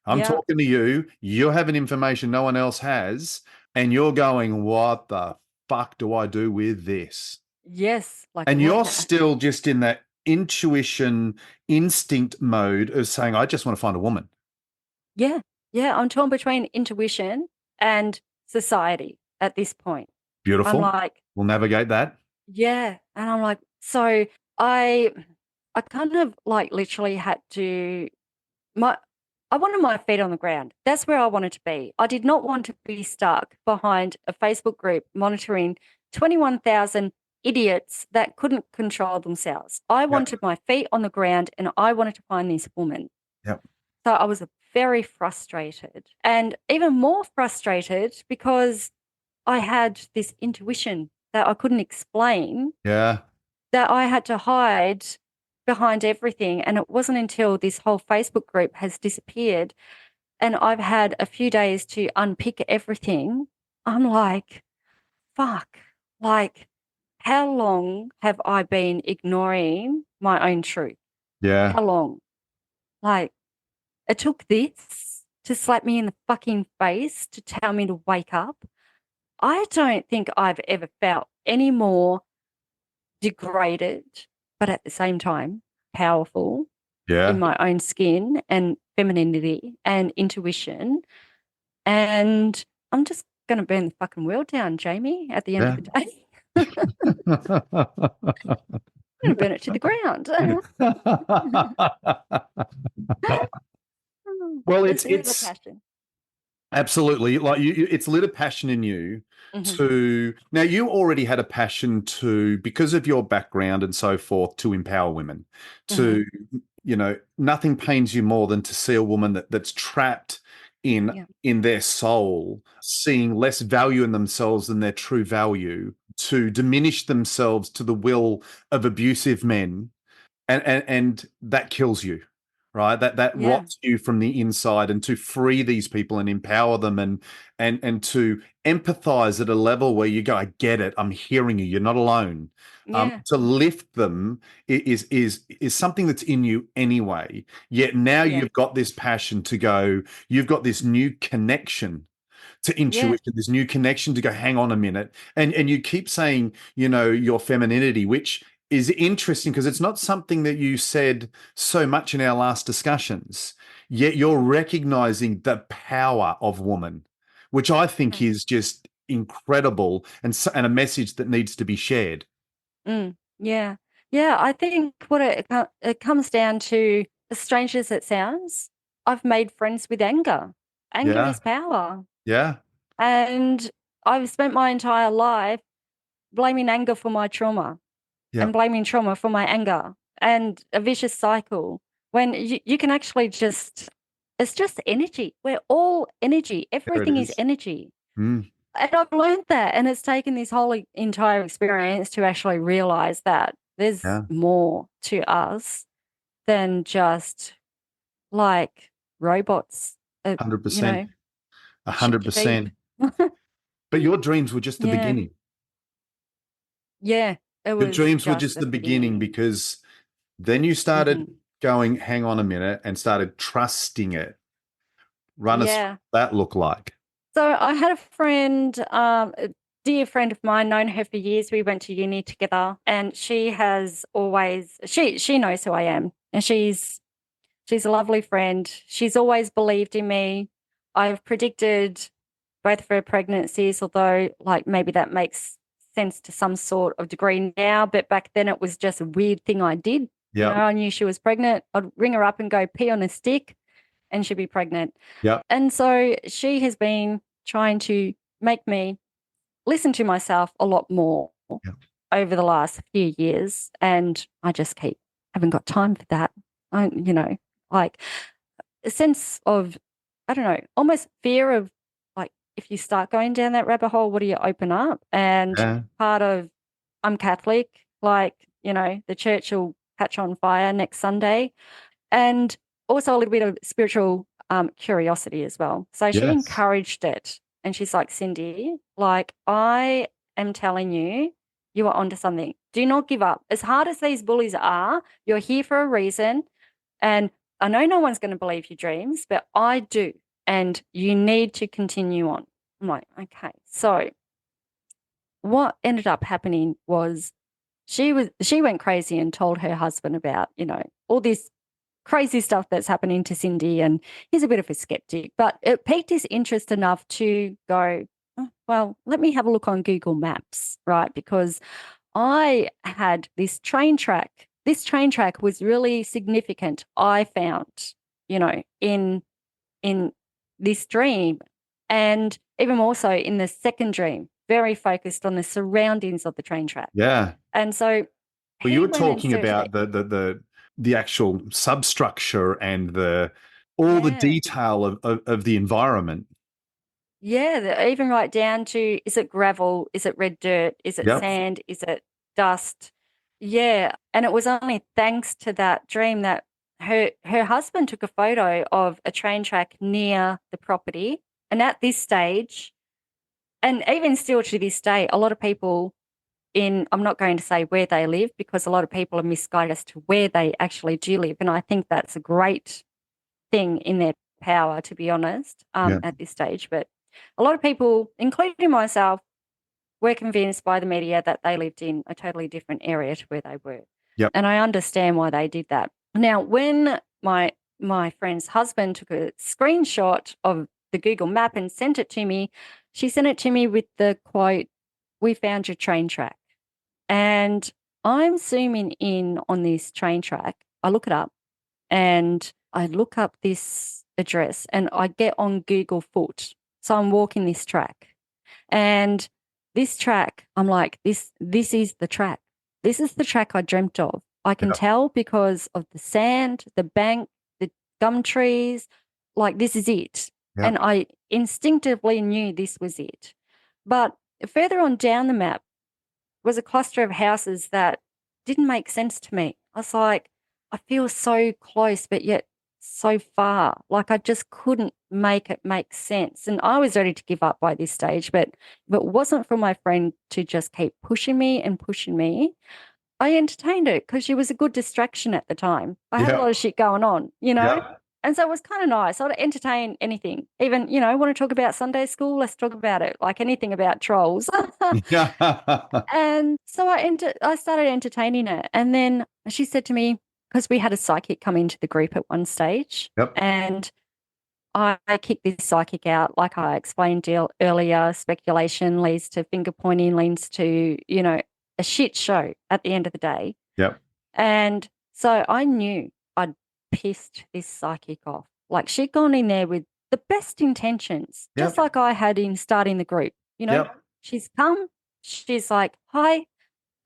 I'm Yeah. talking to you. You're having information no one else has, and you're going, what the fuck do I do with this? Yes. Like And what? you're still just in that intuition, instinct mode of saying, I just want to find a woman. Yeah. Yeah. I'm torn between intuition and society at this point. I'm Beautiful. like, We'll navigate that. yeah. And I'm like, so I I kind of like literally had to my I wanted my feet on the ground. That's where I wanted to be. I did not want to be stuck behind a Facebook group monitoring 21,000 idiots that couldn't control themselves. I Yep. wanted my feet on the ground and I wanted to find this woman. Yep. So I was very frustrated and even more frustrated because I had this intuition that I couldn't explain Yeah. that I had to hide behind everything. And it wasn't until this whole Facebook group has disappeared and I've had a few days to unpick everything. I'm like, fuck, like, how long have I been ignoring my own truth? Yeah. How long? Like, it took this to slap me in the fucking face to tell me to wake up. I don't think I've ever felt any more degraded, but at the same time, powerful in Yeah. my own skin and femininity and intuition. And I'm just going to burn the fucking world down, Jamie, at the end of Yeah. the day. I'm going to burn it to the ground. Well, It's a little it's passion. absolutely like it's lit a passion in you Hmm. to now you already had a passion to because of your background and so forth to empower women Hmm. to nothing pains you more than to see a woman that's trapped in Yeah. in their soul, seeing less value in themselves than their true value, to diminish themselves to the will of abusive men, and that kills you, right? That Yeah. rots you from the inside. And to free these people and empower them, and to empathize at a level where you go, I get it, I'm hearing you, you're not alone. Yeah. To lift them is something that's in you anyway, yet now Yeah. you've got this passion to go, you've got this new connection to Yeah. intuition, this new connection to go, hang on a minute. And you keep saying, your femininity, which is interesting because it's not something that you said so much in our last discussions, yet you're recognizing the power of woman, which I think is just incredible, and a message that needs to be shared. Yeah. Yeah. I think what it comes down to, as strange as it sounds, I've made friends with anger. Anger Yeah. is power. Yeah. And I've spent my entire life blaming anger for my trauma Yeah. and blaming trauma for my anger and a vicious cycle when you can actually it's just energy. We're all energy. There it Everything is is. energy. Mm. And I've learned that. And it's taken this whole entire experience to actually realize that there's Yeah. more to us than just like robots, Hundred you percent. know, shit to keep. 100%. But your dreams were just the Yeah. beginning. Yeah. It Your was dreams were just just the the beginning, beginning. because then you started Hmm. going, hang on a minute, and started trusting it. Run us through Yeah. what that look like. So I had a friend, a dear friend of mine, known her for years. We went to uni together, and she has always she knows who I am, and she's a lovely friend. She's always believed in me. I've predicted both of her pregnancies, although like maybe that makes sense to some sort of degree now, but back then it was just a weird thing I did. You know, Yep. I knew she was pregnant. I'd ring her up and go pee on a stick, and she'd be pregnant. Yep. And so she has been trying to make me listen to myself a lot more Yep. over the last few years. And I just keep haven't got time for that. Like a sense of, I don't know, almost fear of like if you start going down that rabbit hole, what do you open up? And Yeah. part of, I'm Catholic, like, the church will catch on fire next Sunday. And also a little bit of spiritual curiosity as well. So she Yes. encouraged it. And she's like, Cindy, like, I am telling you, you are onto something. Do not give up. As hard as these bullies are, you're here for a reason. And I know no one's going to believe your dreams, but I do. And you need to continue on. I'm like, okay. So what ended up happening was she went crazy and told her husband about, all this crazy stuff that's happening to Cindy, and he's a bit of a skeptic, but it piqued his interest enough to go, "Oh, well, let me have a look on Google Maps," right? Because I had this train track. This train track was really significant, I found, in this dream, and even more so in the second dream, very focused on the surroundings of the train track. Yeah. And so Well, you he were went and talking searched it. about the actual substructure and all the Yeah. detail of the environment. Yeah, even right down to, is it gravel? Is it red dirt? Is it Yep. sand? Is it dust? Yeah. And it was only thanks to that dream that her husband took a photo of a train track near the property. And at this stage, and even still to this day, a lot of people I'm not going to say where they live, because a lot of people are misguided as to where they actually do live. And I think that's a great thing in their power, to be honest, Yeah. at this stage. But a lot of people, including myself, were convinced by the media that they lived in a totally different area to where they were. Yep. And I understand why they did that. Now, when my friend's husband took a screenshot of the Google map and sent it to me, she sent it to me with the quote, "We found your train track." And I'm zooming in on this train track. I look it up and I look up this address and I get on Google Foot. So I'm walking this track. And this track, I'm like, this is the track. This is the track I dreamt of. I can Yep. tell because of the sand, the bank, the gum trees, like this is it. Yep. And I instinctively knew this was it. But further on down the map was a cluster of houses that didn't make sense to me. I was like, I feel so close, but yet so far. Like I just couldn't make it make sense. And I was ready to give up by this stage. But if it wasn't for my friend to just keep pushing me and pushing me, I entertained it because she was a good distraction at the time. I had a lot Yeah. of shit going on, you know? Yeah. And so it was kind of nice. I'd entertain anything. Even, want to talk about Sunday school? Let's talk about it. Like anything about trolls. Yeah. And so I started entertaining it. And then she said to me, because we had a psychic come into the group at one stage, Yep. and I kicked this psychic out, like I explained earlier. Speculation leads to finger pointing, leads to, a shit show at the end of the day. Yep. And so I knew I'd pissed this psychic off. Like she'd gone in there with the best intentions, just Yep. like I had in starting the group. Yep. She's come, she's like, "Hi,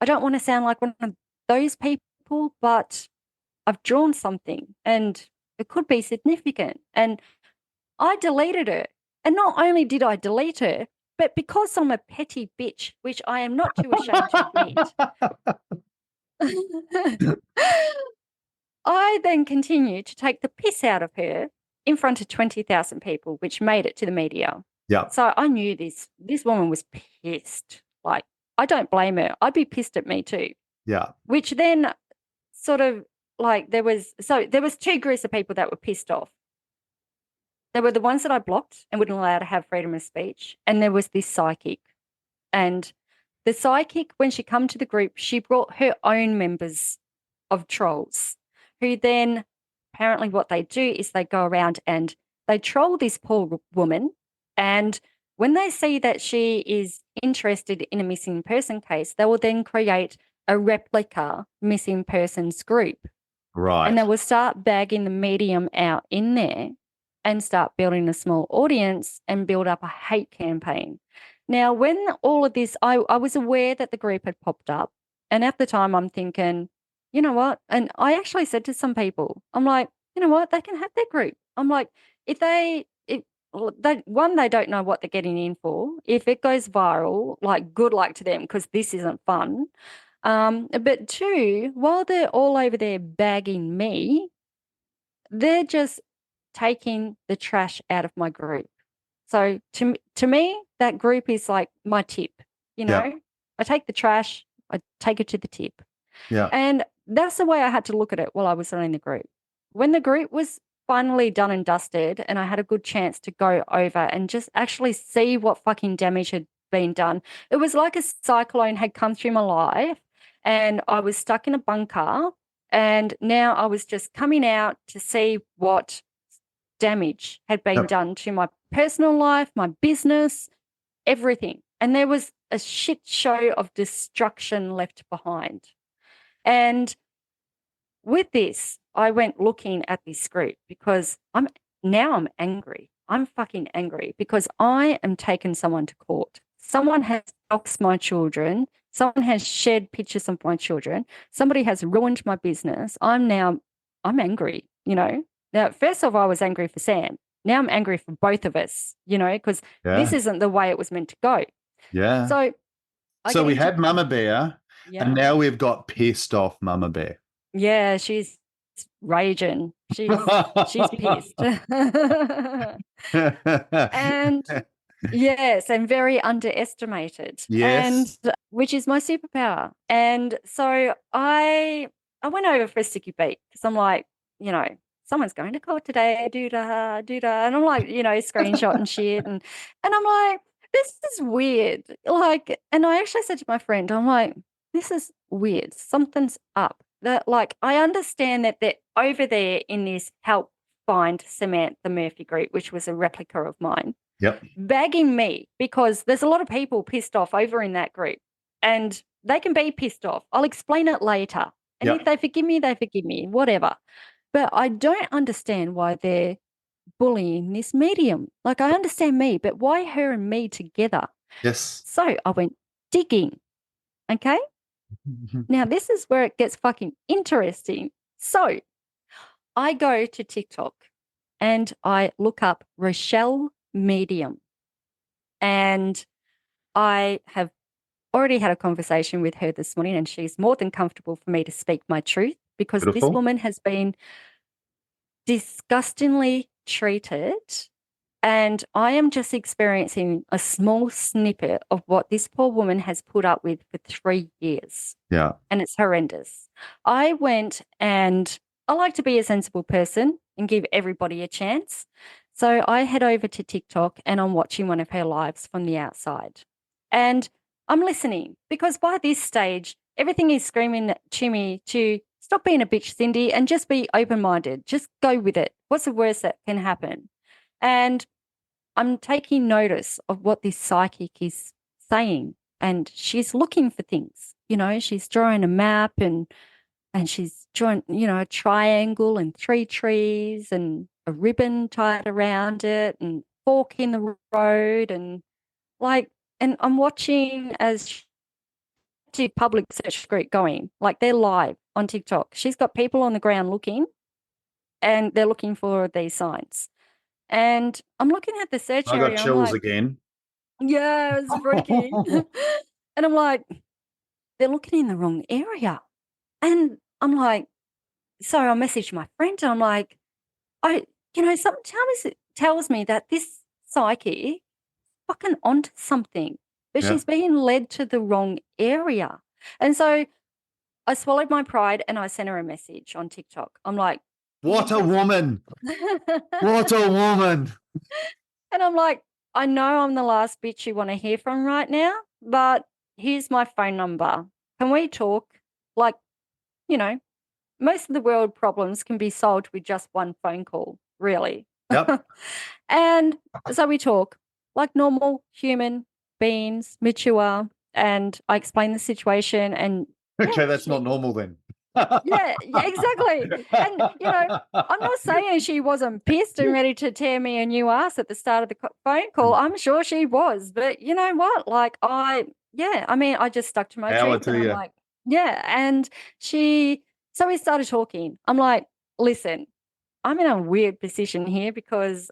I don't want to sound like one of those people, but I've drawn something and it could be significant." And I deleted her. And not only did I delete her, but because I'm a petty bitch, which I am not too ashamed to admit, I then continued to take the piss out of her in front of 20,000 people, which made it to the media. Yep. So I knew this woman was pissed. Like, I don't blame her. I'd be pissed at me too. Yeah. Which then sort of like there was two groups of people that were pissed off. There were the ones that I blocked and wouldn't allow to have freedom of speech. And there was this psychic. And the psychic, when she come to the group, she brought her own members of trolls, who then apparently what they do is they go around and they troll this poor woman. And when they see that she is interested in a missing person case, they will then create a replica missing persons group. Right. And they will start bagging the medium out in there and start building a small audience and build up a hate campaign. Now, when all of this, I was aware that the group had popped up. And at the time, I'm thinking, you know what? And I actually said to some people, I'm like, you know what? They can have their group. I'm like, if they don't know what they're getting in for. If it goes viral, like good luck to them because this isn't fun. But two, while they're all over there bagging me, they're just taking the trash out of my group. So to me, that group is like my tip, you Yeah. know. I take the trash, I take it to the tip. Yeah. And that's the way I had to look at it while I was running the group. When the group was finally done and dusted and I had a good chance to go over and just actually see what fucking damage had been done, it was like a cyclone had come through my life and I was stuck in a bunker, and now I was just coming out to see what damage had been Yep. done to my personal life, my business, everything. And there was a shit show of destruction left behind. And with this, I went looking at this group because I'm angry. I'm fucking angry because I am taking someone to court. Someone has doxed my children. Someone has shared pictures of my children. Somebody has ruined my business. I'm angry, you know. Now, first of all, I was angry for Sam. Now I'm angry for both of us, you know, because this Yeah. isn't the way it was meant to go. Yeah. So I So get we into had Mama Bear, and yeah. now we've got pissed off Mama Bear. Yeah, she's raging. She's pissed. And yes, and very underestimated. And Yes. which is my superpower. And so I went over for a sticky beat because I'm like, you know, someone's going to court today, do-da, do-da. And I'm like, you know, screenshot and shit. And I'm like, this is weird. Like, and I actually said to my friend, I'm like, this is weird. Something's up. That like I understand that they're over there in this help find Samantha Murphy group, which was a replica of mine, Yep. bagging me because there's a lot of people pissed off over in that group and they can be pissed off. I'll explain it later. And if Yep. they forgive me, whatever. But I don't understand why they're bullying this medium. Like I understand me, but why her and me together? Yes. So I went digging. Okay. Now this is where it gets fucking interesting. So I go to TikTok and I look up Rochelle Medium. And I have already had a conversation with her this morning, and she's more than comfortable for me to speak my truth because this Beautiful. woman has been disgustingly treated. And I am just experiencing a small snippet of what this poor woman has put up with for 3 years. Yeah. And it's horrendous. I went and I like to be a sensible person and give everybody a chance. So I head over to TikTok and I'm watching one of her lives from the outside. And I'm listening because by this stage, everything is screaming to me to stop being a bitch, Cindy, and just be open-minded. Just go with it. What's the worst that can happen? And I'm taking notice of what this psychic is saying. And she's looking for things. You know, she's drawing a map and she's drawn, you know, a triangle and three trees and a ribbon tied around it and fork in the road and like, and I'm watching as she public search group going, like they're live on TikTok. She's got people on the ground looking and they're looking for these signs. And I'm looking at the search I got area. I'm chills like, again. yeah, it's freaky. And I'm like, they're looking in the wrong area. And I'm like, so I messaged my friend and I'm like, something tells me that this psyche fucking onto something, but Yeah. she's being led to the wrong area. And so I swallowed my pride and I sent her a message on TikTok. I'm like, What a woman. What a woman. and I'm like, I know I'm the last bitch you want to hear from right now, but here's my phone number. Can we talk? Like, you know, most of the world problems can be solved with just one phone call, really. Yep. And so we talk like normal human beings, mature, and I explain the situation and yeah, Okay, that's not normal then. yeah, exactly. And I'm not saying she wasn't pissed and ready to tear me a new ass at the start of the phone call. I'm sure she was, but you know what? Like I mean, I just stuck to my Power truth, to and I'm you. like, yeah. And so we started talking. I'm like, listen, I'm in a weird position here because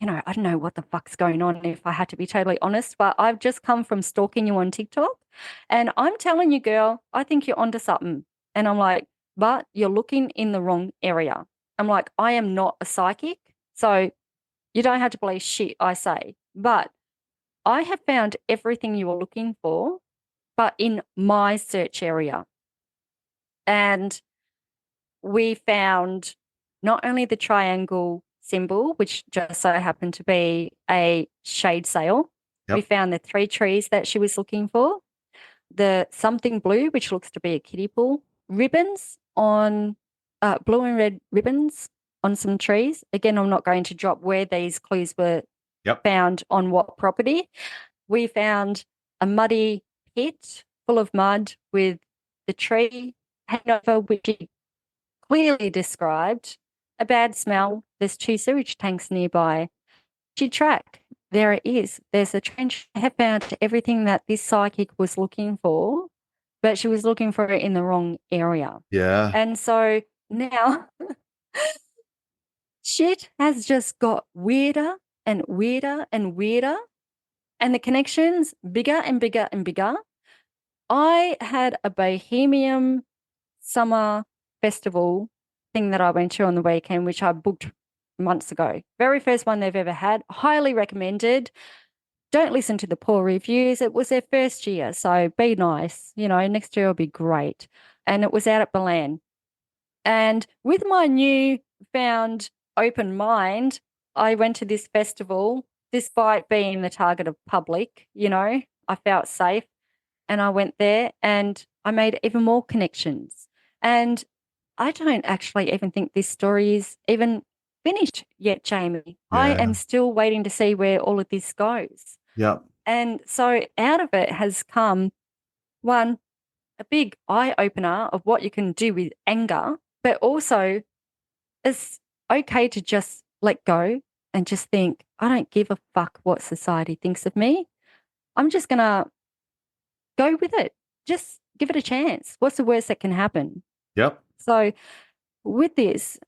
I don't know what the fuck's going on if I had to be totally honest, but I've just come from stalking you on TikTok and I'm telling you, girl, I think you're onto something. And I'm like, but you're looking in the wrong area. I'm like, I am not a psychic. So you don't have to believe shit I say. But I have found everything you were looking for, but in my search area. And we found not only the triangle symbol, which just so happened to be a shade sail. We Yep. found the 3 trees that she was looking for, the something blue, which looks to be a kiddie pool, ribbons on blue and red ribbons on some trees. Again, I'm not going to drop where these clues were Yep. found on what property. We found a muddy pit full of mud with the tree hangover, which she clearly described, a bad smell. There's 2 sewage tanks nearby. She track. There it is. There's a trench. I have found everything that this psychic was looking for, but she was looking for it in the wrong area. Yeah. And so now shit has just got weirder and weirder and weirder, and the connections bigger and bigger and bigger. I had a bohemian summer festival thing that I went to on the weekend, which I booked months ago. Very first one they've ever had. Highly recommended. Don't listen to the poor reviews. It was their first year, so be nice. Next year will be great. And it was out at Balan. And with my new found open mind, I went to this festival, despite being the target of public, I felt safe. And I went there and I made even more connections. And I don't actually even think this story is even finished yet, Jamie. I Yeah. am still waiting to see where all of this goes. Yep. And so out of it has come, one, a big eye opener of what you can do with anger, but also it's okay to just let go and just think, I don't give a fuck what society thinks of me. I'm just going to go with it. Just give it a chance. What's the worst that can happen? Yep. So with this,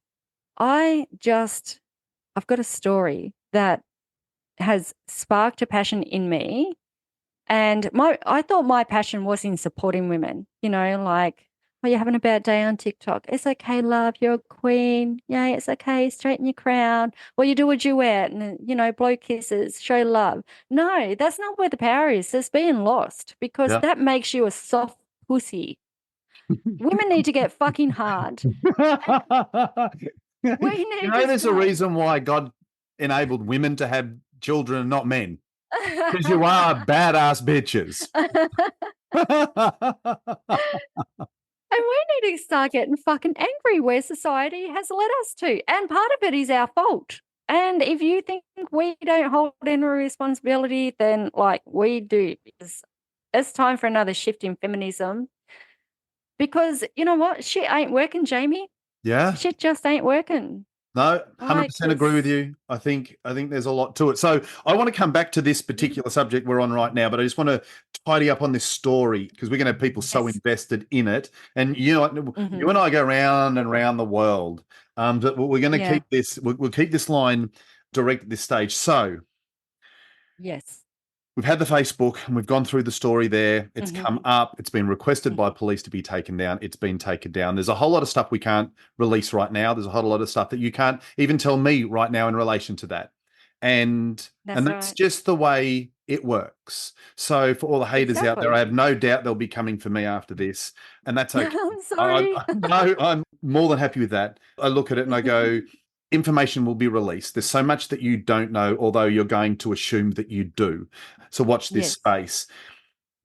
I've got a story that has sparked a passion in me. And I thought my passion was in supporting women, like, oh, you're having a bad day on TikTok. It's okay, love. You're a queen. Yeah, it's okay. Straighten your crown. Well, you do a duet and, blow kisses, show love. No, that's not where the power is. It's being lost because Yep. that makes you a soft pussy. Women need to get fucking hard. We need to There's a start. reason why God enabled women to have children and not men. Because you are badass bitches. And we need to start getting fucking angry where society has led us to. And part of it is our fault. And if you think we don't hold any responsibility, then we do, because it's time for another shift in feminism. Because you know what? Shit ain't working, Jamie. Yeah. Shit just ain't working. No, 100% agree with you. I think there's a lot to it. So I want to come back to this particular subject we're on right now, but I just want to tidy up on this story because we're going to have people so invested in it. And you and I go round and round the world. But we're going to keep this. We'll keep this line direct at this stage. So yes. We've had the Facebook and we've gone through the story there. It's come up. It's been requested by police to be taken down. It's been taken down. There's a whole lot of stuff we can't release right now. There's a whole lot of stuff that you can't even tell me right now in relation to that. And that's just the way it works. So for all the haters out there, I have no doubt they'll be coming for me after this. And that's okay. I'm sorry. I'm more than happy with that. I look at it and I go, information will be released. There's so much that you don't know, although you're going to assume that you do. So watch this space.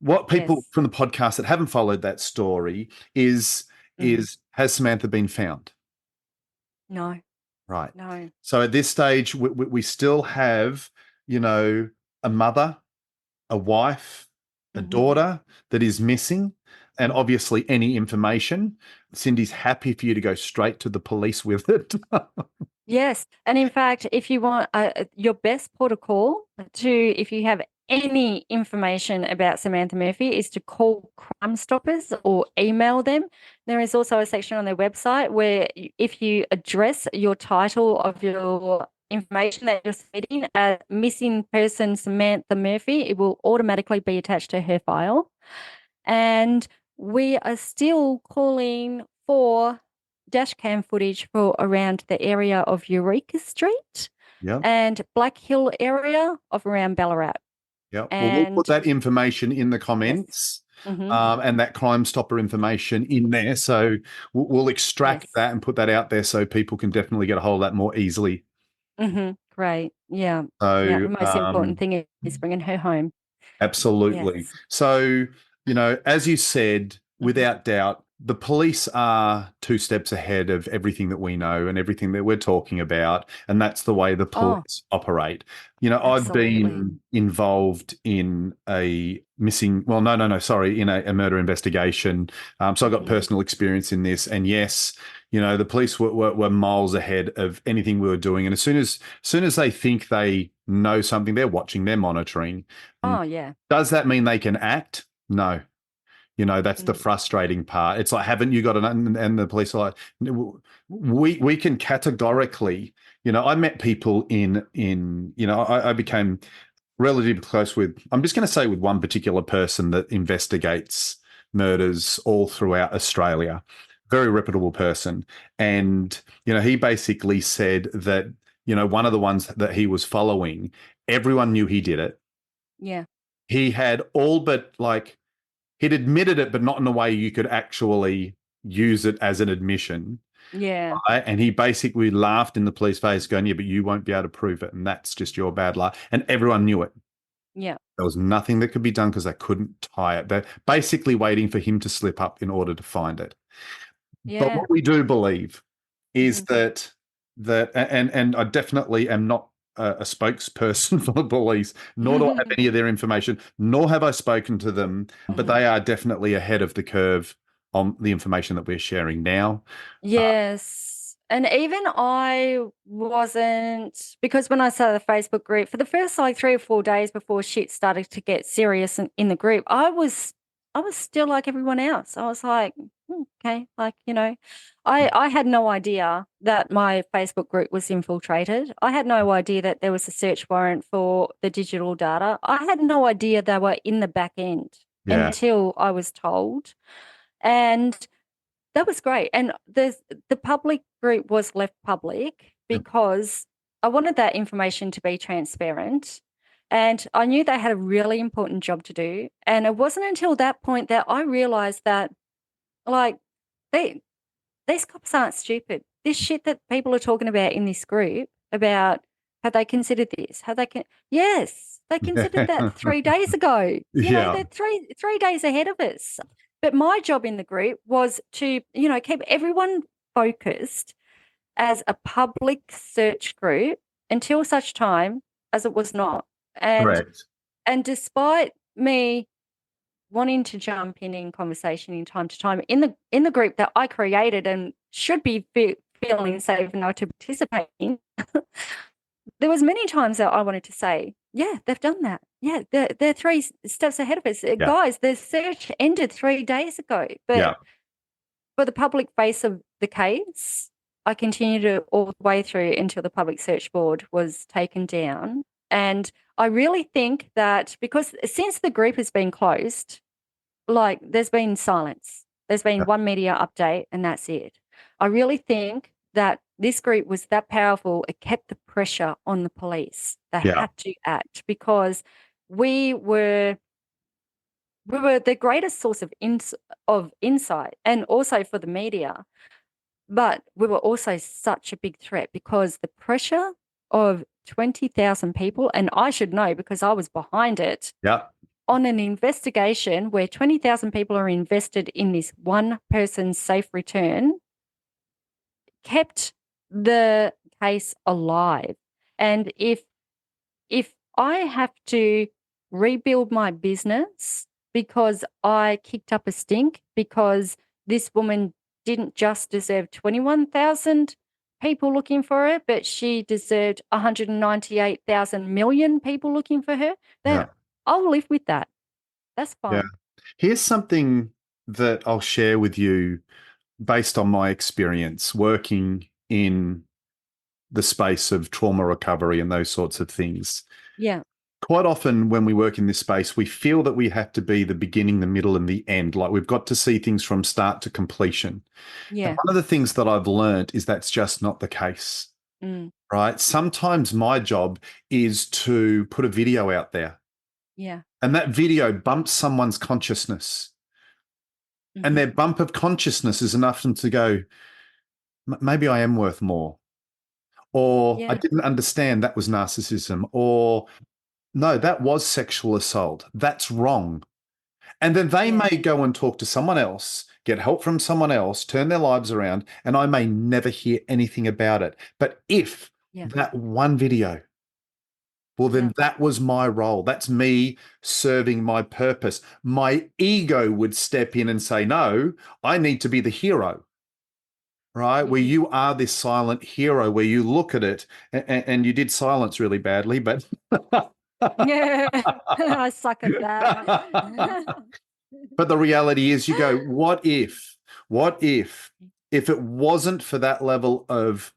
What people from the podcast that haven't followed that story is has Samantha been found? No. Right. No. So at this stage, we still have, a mother, a wife, a daughter that is missing, and obviously any information. Cindy's happy for you to go straight to the police with it. Yes. And in fact, if you want your best port of call if you have any information about Samantha Murphy is to call Crime Stoppers or email them. There is also a section on their website where if you address your title of your information that you're submitting as missing person Samantha Murphy, it will automatically be attached to her file. And we are still calling for dash cam footage for around the area of Eureka Street Yeah. and Black Hill area of around Ballarat. Yeah. Well, we'll put And that information in the yes. comments, Mm-hmm. and that Crime Stopper information in there. So we'll extract Yes. that and put that out there so people can definitely get a hold of that more easily. Mm-hmm. Great. Yeah. Yeah. So The most important thing is bringing her home. absolutely. Yes. So, as you said, Mm-hmm. without doubt, the police are two steps ahead of everything that we know and everything that we're talking about. And that's the way the Oh, police operate. I've absolutely. been involved in a missing, well, no, sorry, in a murder investigation. So I got Mm-hmm. personal experience in this. And yes, the police were miles ahead of anything we were doing. And as soon as they think they know something, they're watching, they're monitoring. Oh, yeah. Does that mean they can act? No. That's the Mm. frustrating part. It's like, haven't you got and the police are like, we can categorically, I met people I became relatively close with, I'm just going to say with one particular person that investigates murders all throughout Australia, very reputable person. And, he basically said that, one of the ones that he was following, everyone knew he did it. Yeah. He had all but like, he'd admitted it, but not in a way you could actually use it as an admission. Yeah. Right? And he basically laughed in the police face, going, "Yeah, but you won't be able to prove it, and that's just your bad luck." And everyone knew it. Yeah. There was nothing that could be done because they couldn't tie it. They're basically waiting for him to slip up in order to find it. But Yeah. what we do believe is Mm-hmm. and I definitely am not a spokesperson for the police, nor do I have any of their information, nor have I spoken to them, but Mm-hmm. they are definitely ahead of the curve on the information that we're sharing now. Yes. And even I wasn't, because when I started the Facebook group, for the first like 3 or 4 days before shit started to get serious in the group, I was still like everyone else. I was like, okay, like, I had no idea that my Facebook group was infiltrated. I had no idea that there was a search warrant for the digital data. I had no idea they were in the back end Yeah, until I was told. And that was great. And the public group was left public yep, because I wanted that information to be transparent. And I knew they had a really important job to do. And it wasn't until that point that I realized that, like, they, these cops aren't stupid. This shit that people are talking about in this group about have they considered this? Yes, they considered that 3 days ago. yeah, They're three days ahead of us. But my job in the group was to, keep everyone focused as a public search group until such time as it was not. And correct. and despite me wanting to jump in conversation in time to time in the group that I created and should be feeling safe enough to participate in, there was many times that I wanted to say, yeah, they've done that. Yeah, they're three steps ahead of us. Yeah, Guys, the search ended 3 days ago. But yeah, for the public face of the case, I continued it all the way through until the public search board was taken down. And I really think that because since the group has been closed, like there's been silence. There's been yeah, one media update and that's it. I really think that this group was that powerful. It kept the pressure on the police. They yeah, had to act because we were the greatest source of insight and also for the media. But we were also such a big threat because the pressure of 20,000 people, and I should know because I was behind it, yeah, on an investigation where 20,000 people are invested in this one person's safe return, kept the case alive. And if I have to rebuild my business because I kicked up a stink because this woman didn't just deserve 21,000 people looking for her, but she deserved 198,000 million people looking for her, then yeah, I'll live with that. That's yeah. fine. Here's something that I'll share with you based on my experience working in the space of trauma recovery and those sorts of things. Yeah. Quite often when we work in this space, we feel that we have to be the beginning, the middle, and the end. Like we've got to see things from start to completion. And Yeah. one of the things that I've learned is that's just not the case, Mm. right? Sometimes my job is to put a video out there, Yeah. and that video bumps someone's consciousness. And Mhm. their bump of consciousness is enough for them to go, maybe I am worth more. Or I Yeah. didn't understand that was narcissism. Or no, that was sexual assault. That's wrong. And then they Yeah. may go and talk to someone else, get help from someone else, turn their lives around, and I may never hear anything about it. But if Yeah. that one video, well, then Yeah. that was my role. That's me serving my purpose. My ego would step in and say, no, I need to be the hero, right? Where Mhm. you are this silent hero, where you look at it and you did silence really badly, but. Yeah. I suck at that. But the reality is, you go, what if it wasn't for that level of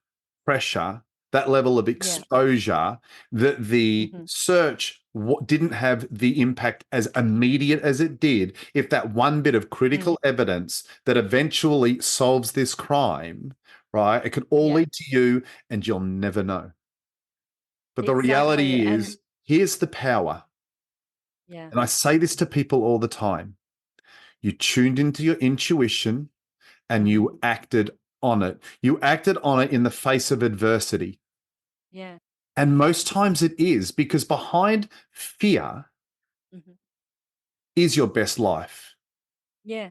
pressure, that level of Yeah. exposure, that the Mhm. search didn't have the impact as immediate as it did, if that one bit of Mm. critical evidence that eventually solves this crime, right? It could all Yeah. lead to you and you'll never know. But the Exactly. reality And is, here's the power. yeah. And I say this to people all the time. You tuned into your intuition and Mhm. you acted on it. You acted on it in the face of adversity. Yeah. And most times it is because behind fear Mhm. is your best life. Yeah.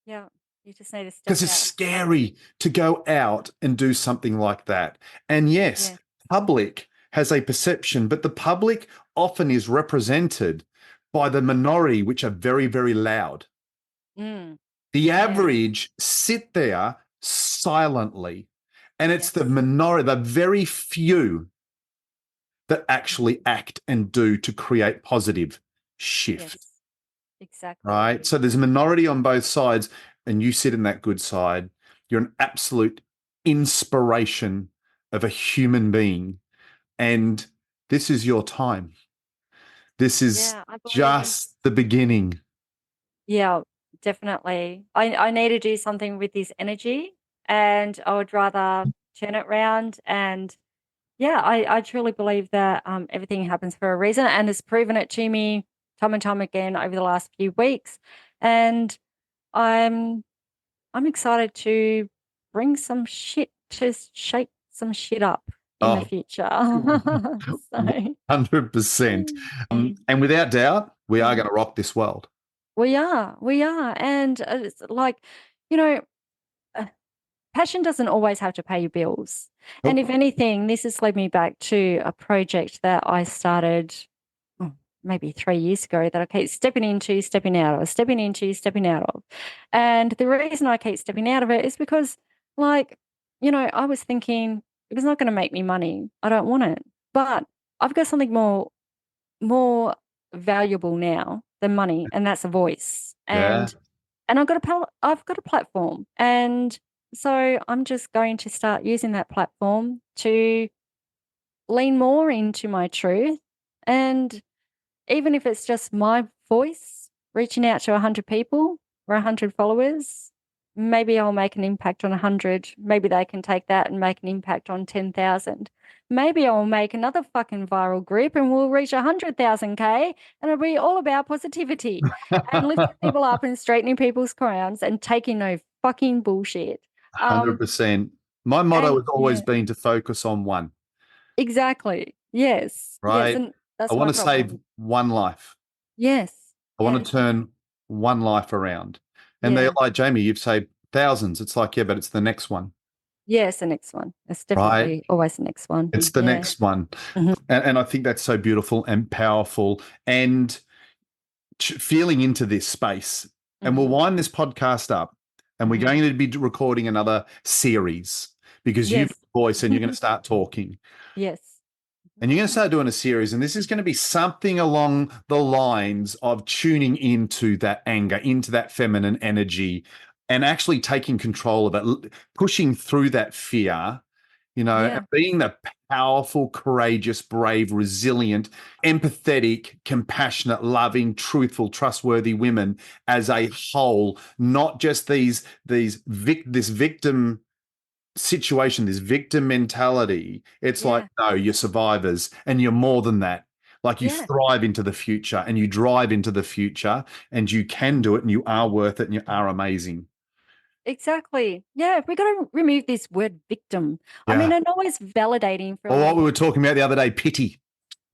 Yeah. You just need to step Because it's out and have it. scary to go out and do something like that. And yes, Yeah. public has a perception, but the public often is represented by the minority, which are very, very loud. Mm. The Yeah. average sit there silently, and it's the Yes. minority, the very few that actually Mhm. act and do to create positive shift, Yes. Exactly. right? So there's a minority on both sides, and you sit in that good side. You're an absolute inspiration of a human being, and this is your time. This is Yeah, I believe. just the beginning. Yeah, definitely. I need to do something with this energy, and I would rather turn it round. And yeah, I truly believe that everything happens for a reason, and it's proven it to me time and time again over the last few weeks. And I'm I'm excited to bring some shit to shake some shit up in the Oh, future. So 100%. mm, And without doubt, we are mm. going to rock this world. We are, and it's like, you know. Passion doesn't always have to pay your bills. And if Nope. anything, this has led me back to a project that I started maybe 3 years ago that I keep stepping into, stepping out of, stepping into, stepping out of. And the reason I keep stepping out of it is because, like, I was thinking if it's not going to make me money, I don't want it. But I've got something more valuable now than money, and that's a voice. Yeah. And I've got a platform, and so I'm just going to start using that platform to lean more into my truth. And even if it's just my voice reaching out to 100 people or 100 followers, maybe I'll make an impact on 100. Maybe they can take that and make an impact on 10,000. Maybe I'll make another fucking viral group and we'll reach 100,000K, and it'll be all about positivity and lifting people up and straightening people's crowns and taking no fucking bullshit. Um, 100%. My motto and has always yeah, been to focus on one, exactly. Yes. Yes. right? And I that's want my to save problem. one life. Yes. I want Yes. to turn one life around. And they're Yeah. like, Jamie, you've saved thousands. It's like, yeah, but it's the next one, Yes, the next one. It's right? definitely always the next one. It's the Yeah. next one. Mhm. And I think that's so beautiful and powerful. And feeling into this space. And we'll Mhm. wind this podcast up, and we're Mhm. going to be recording another series because you've got Yes. a voice and you're going to start talking. Yes. And you're going to start doing a series, and this is going to be something along the lines of tuning into that anger, into that feminine energy, and actually taking control of it, pushing through that fear and Yeah. being the powerful, courageous, brave, resilient, empathetic, compassionate, loving, truthful, trustworthy women as a whole, not just this victim situation, this victim mentality. It's like, Yeah. no, you're survivors and you're more than that. Like you Yeah. thrive into the future and you drive into the future and you can do it and you are worth it and you are amazing. Exactly. Yeah, we got to remove this word victim. I mean, Yeah. I know it's validating for Or what like, we were talking about the other day, pity.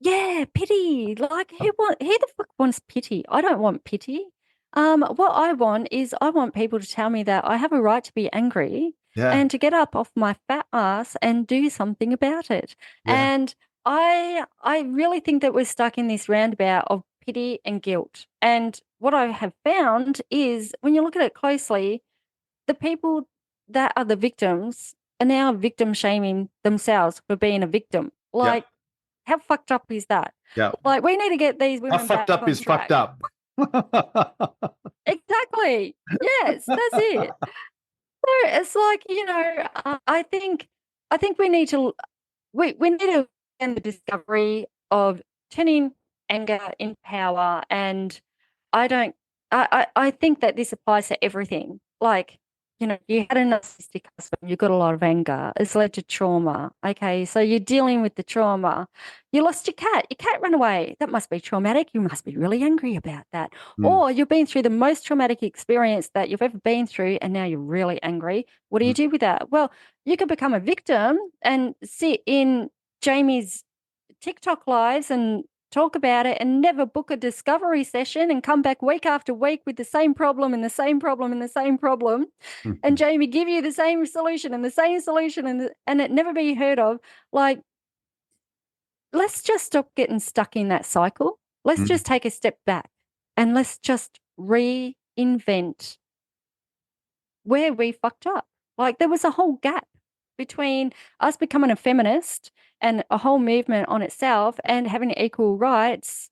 yeah, pity. Like, who the fuck wants pity? I don't want pity. What I want is I want people to tell me that I have a right to be angry Yeah. and to get up off my fat ass and do something about it. Yeah. And I really think that we're stuck in this roundabout of pity and guilt. And what I have found is when you look at it closely, the people that are the victims are now victim shaming themselves for being a victim. Yeah. Like, how fucked up is that? Yeah. Like, we need to get these How women fucked back up on is fucked track. up. Exactly. Yes, that's it. So it's like, I think we need to end the discovery of turning anger in power. And I don't I think that this applies to everything. Like, you had a narcissistic husband, you got a lot of anger. It's led to trauma. Okay, so you're dealing with the trauma. You lost your cat ran away. That must be traumatic. You must be really angry about that. Mm, Or you've been through the most traumatic experience that you've ever been through, and now you're really angry. What do you mm, do with that? Well, you could become a victim and sit in Jamie's TikTok lives and talk about it and never book a discovery session and come back week after week with the same problem and the same problem and the same problem. And mm, Jamie give you the same solution and the same solution and it never be heard of. Like, let's just stop getting stuck in that cycle. Let's mm. just take a step back and let's just reinvent where we fucked up. Like, there was a whole gap between us becoming a feminist and a whole movement on itself and having equal rights,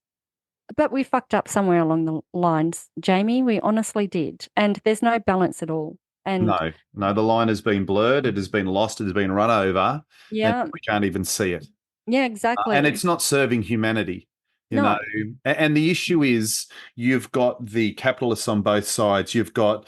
but we fucked up somewhere along the lines, Jamie. We honestly did. And there's no balance at all. And No, no, the line has been blurred. It has been lost. It has been run over, and yeah, we can't even see it. yeah, And exactly. it's not serving humanity, you know. No, And the issue is you've got the capitalists on both sides. You've got,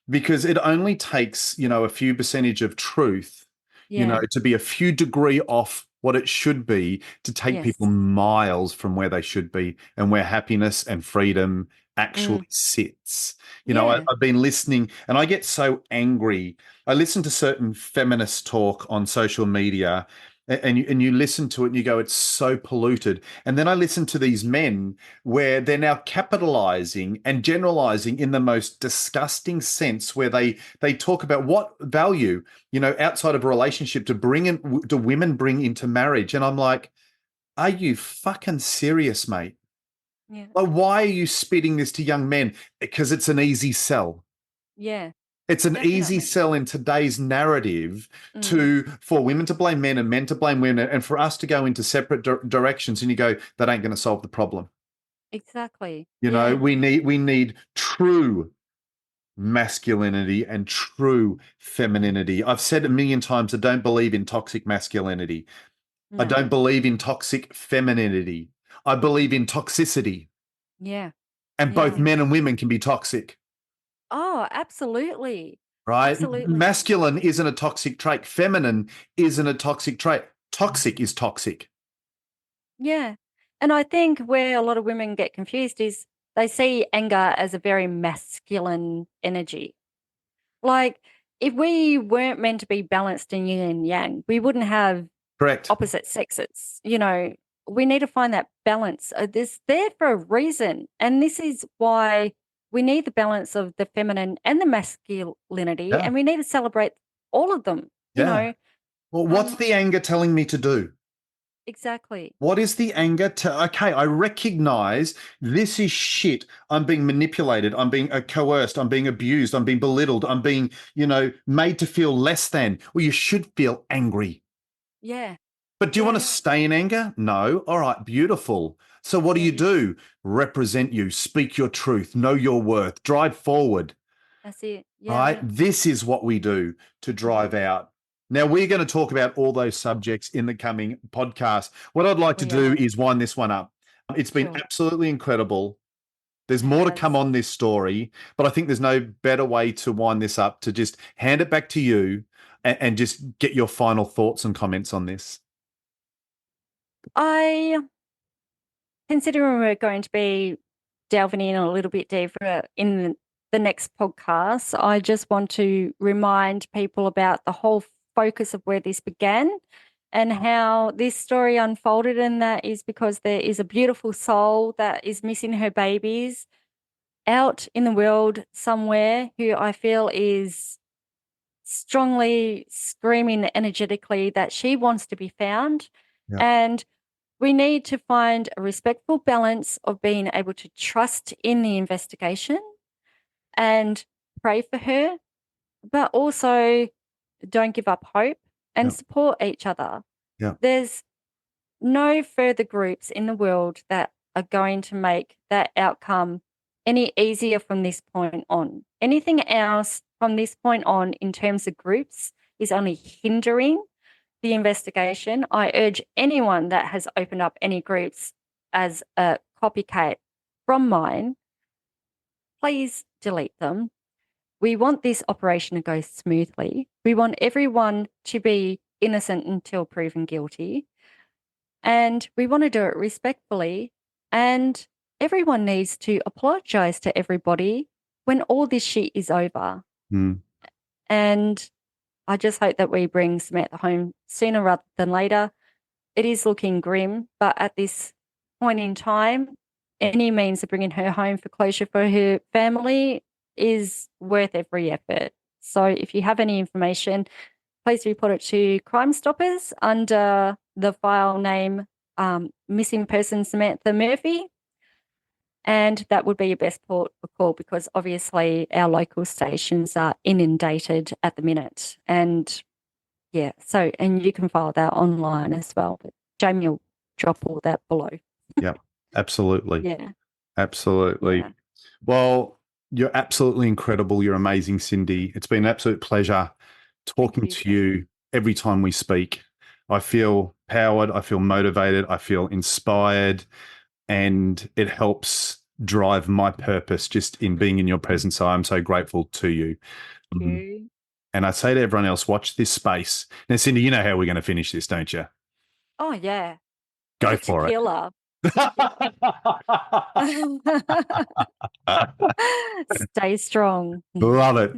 because it only takes, a few percentage of truth, yeah, to be a few degree off what it should be to take people yes. miles from where they should be and where happiness and freedom Mm, actually sits. yeah, I've been listening and I get so angry. I listen to certain feminist talk on social media and you listen to it and you go, it's so polluted. And then I listen to these men where they're now capitalizing and generalizing in the most disgusting sense, where they talk about what value, outside of a relationship do women bring into marriage. And I'm like, are you fucking serious, mate? yeah, Like, why are you spitting this to young men? Because it's an easy sell. yeah, It's an easy definitely. sell in today's narrative Mm, for women to blame men and men to blame women, and for us to go into separate directions. And you go, that ain't going to solve the problem. exactly. Yeah. We need true masculinity and true femininity. I've said a million times, I don't believe in toxic masculinity. I No. don't believe in toxic femininity. I believe in toxicity, Yeah. and both Yeah. men and women can be toxic. Oh, absolutely. Right? Absolutely. Masculine isn't a toxic trait. Feminine isn't a toxic trait. Toxic is toxic. Yeah. And I think where a lot of women get confused is they see anger as a very masculine energy. Like, if we weren't meant to be balanced in yin and yang, we wouldn't have Correct. opposite sexes. We need to find that balance. This there for a reason. And this is why we need the balance of the feminine and the masculinity. Yeah. And we need to celebrate all of them, you Yeah. know. Well, what's Um, the anger telling me to do? exactly. What is the anger to? Okay, I recognize this is shit. I'm being manipulated. I'm being coerced. I'm being abused. I'm being belittled. I'm being, made to feel less than. Well, you should feel angry. Yeah. But do you want to Yeah. stay in anger? No. All right, beautiful. So what do Yeah. you do? Represent you, speak your truth, know your worth, drive forward, That's it. right? Yeah. This is what we do to Mm, drive out Now, we're going to talk about all those subjects in the coming podcast. What I'd like to We do are. is wind this one up. It's been Sure. absolutely incredible. There's It more to come has. on this story, but I think there's no better way to wind this up to just hand it back to you and just get your final thoughts and comments on this. I, considering we're going to be delving in a little bit deeper in the next podcast, I just want to remind people about the whole focus of where this began and how this story unfolded. And that is because there is a beautiful soul that is missing her babies out in the world somewhere who I feel is strongly screaming energetically that she wants to be found. Yeah. And we need to find a respectful balance of being able to trust in the investigation and pray for her, but also don't give up hope and Yeah. support each other. Yeah. There's no further groups in the world that are going to make that outcome any easier from this point on. Anything else from this point on in terms of groups is only hindering the investigation. I urge anyone that has opened up any groups as a copycat from mine, please delete them. We want this operation to go smoothly. We want everyone to be innocent until proven guilty. And we want to do it respectfully. And everyone needs to apologize to everybody when all this shit is over. Mm. And I just hope that we bring Samantha home sooner rather than later. It is looking grim, but at this point in time, any means of bringing her home for closure for her family is worth every effort. So if you have any information, please report it to Crime Stoppers under the file name Missing Person Samantha Murphy. And that would be your best port of call because obviously our local stations are inundated at the minute. And yeah, so, and you can file that online as well. But Jamie will drop all that below. Yeah, absolutely. Yeah. Absolutely. Yeah. Well, you're absolutely incredible. You're amazing, Cindy. It's been an absolute pleasure talking to you every time we speak. I feel powered. I feel motivated. I feel inspired. And it helps drive my purpose just in being in your presence. So I'm so grateful to you. Thank you. And I say to everyone else, watch this space. Now, Cindy, you know how we're going to finish this, don't you? Oh, yeah. Go The for tequila. it. Stay strong. Love it.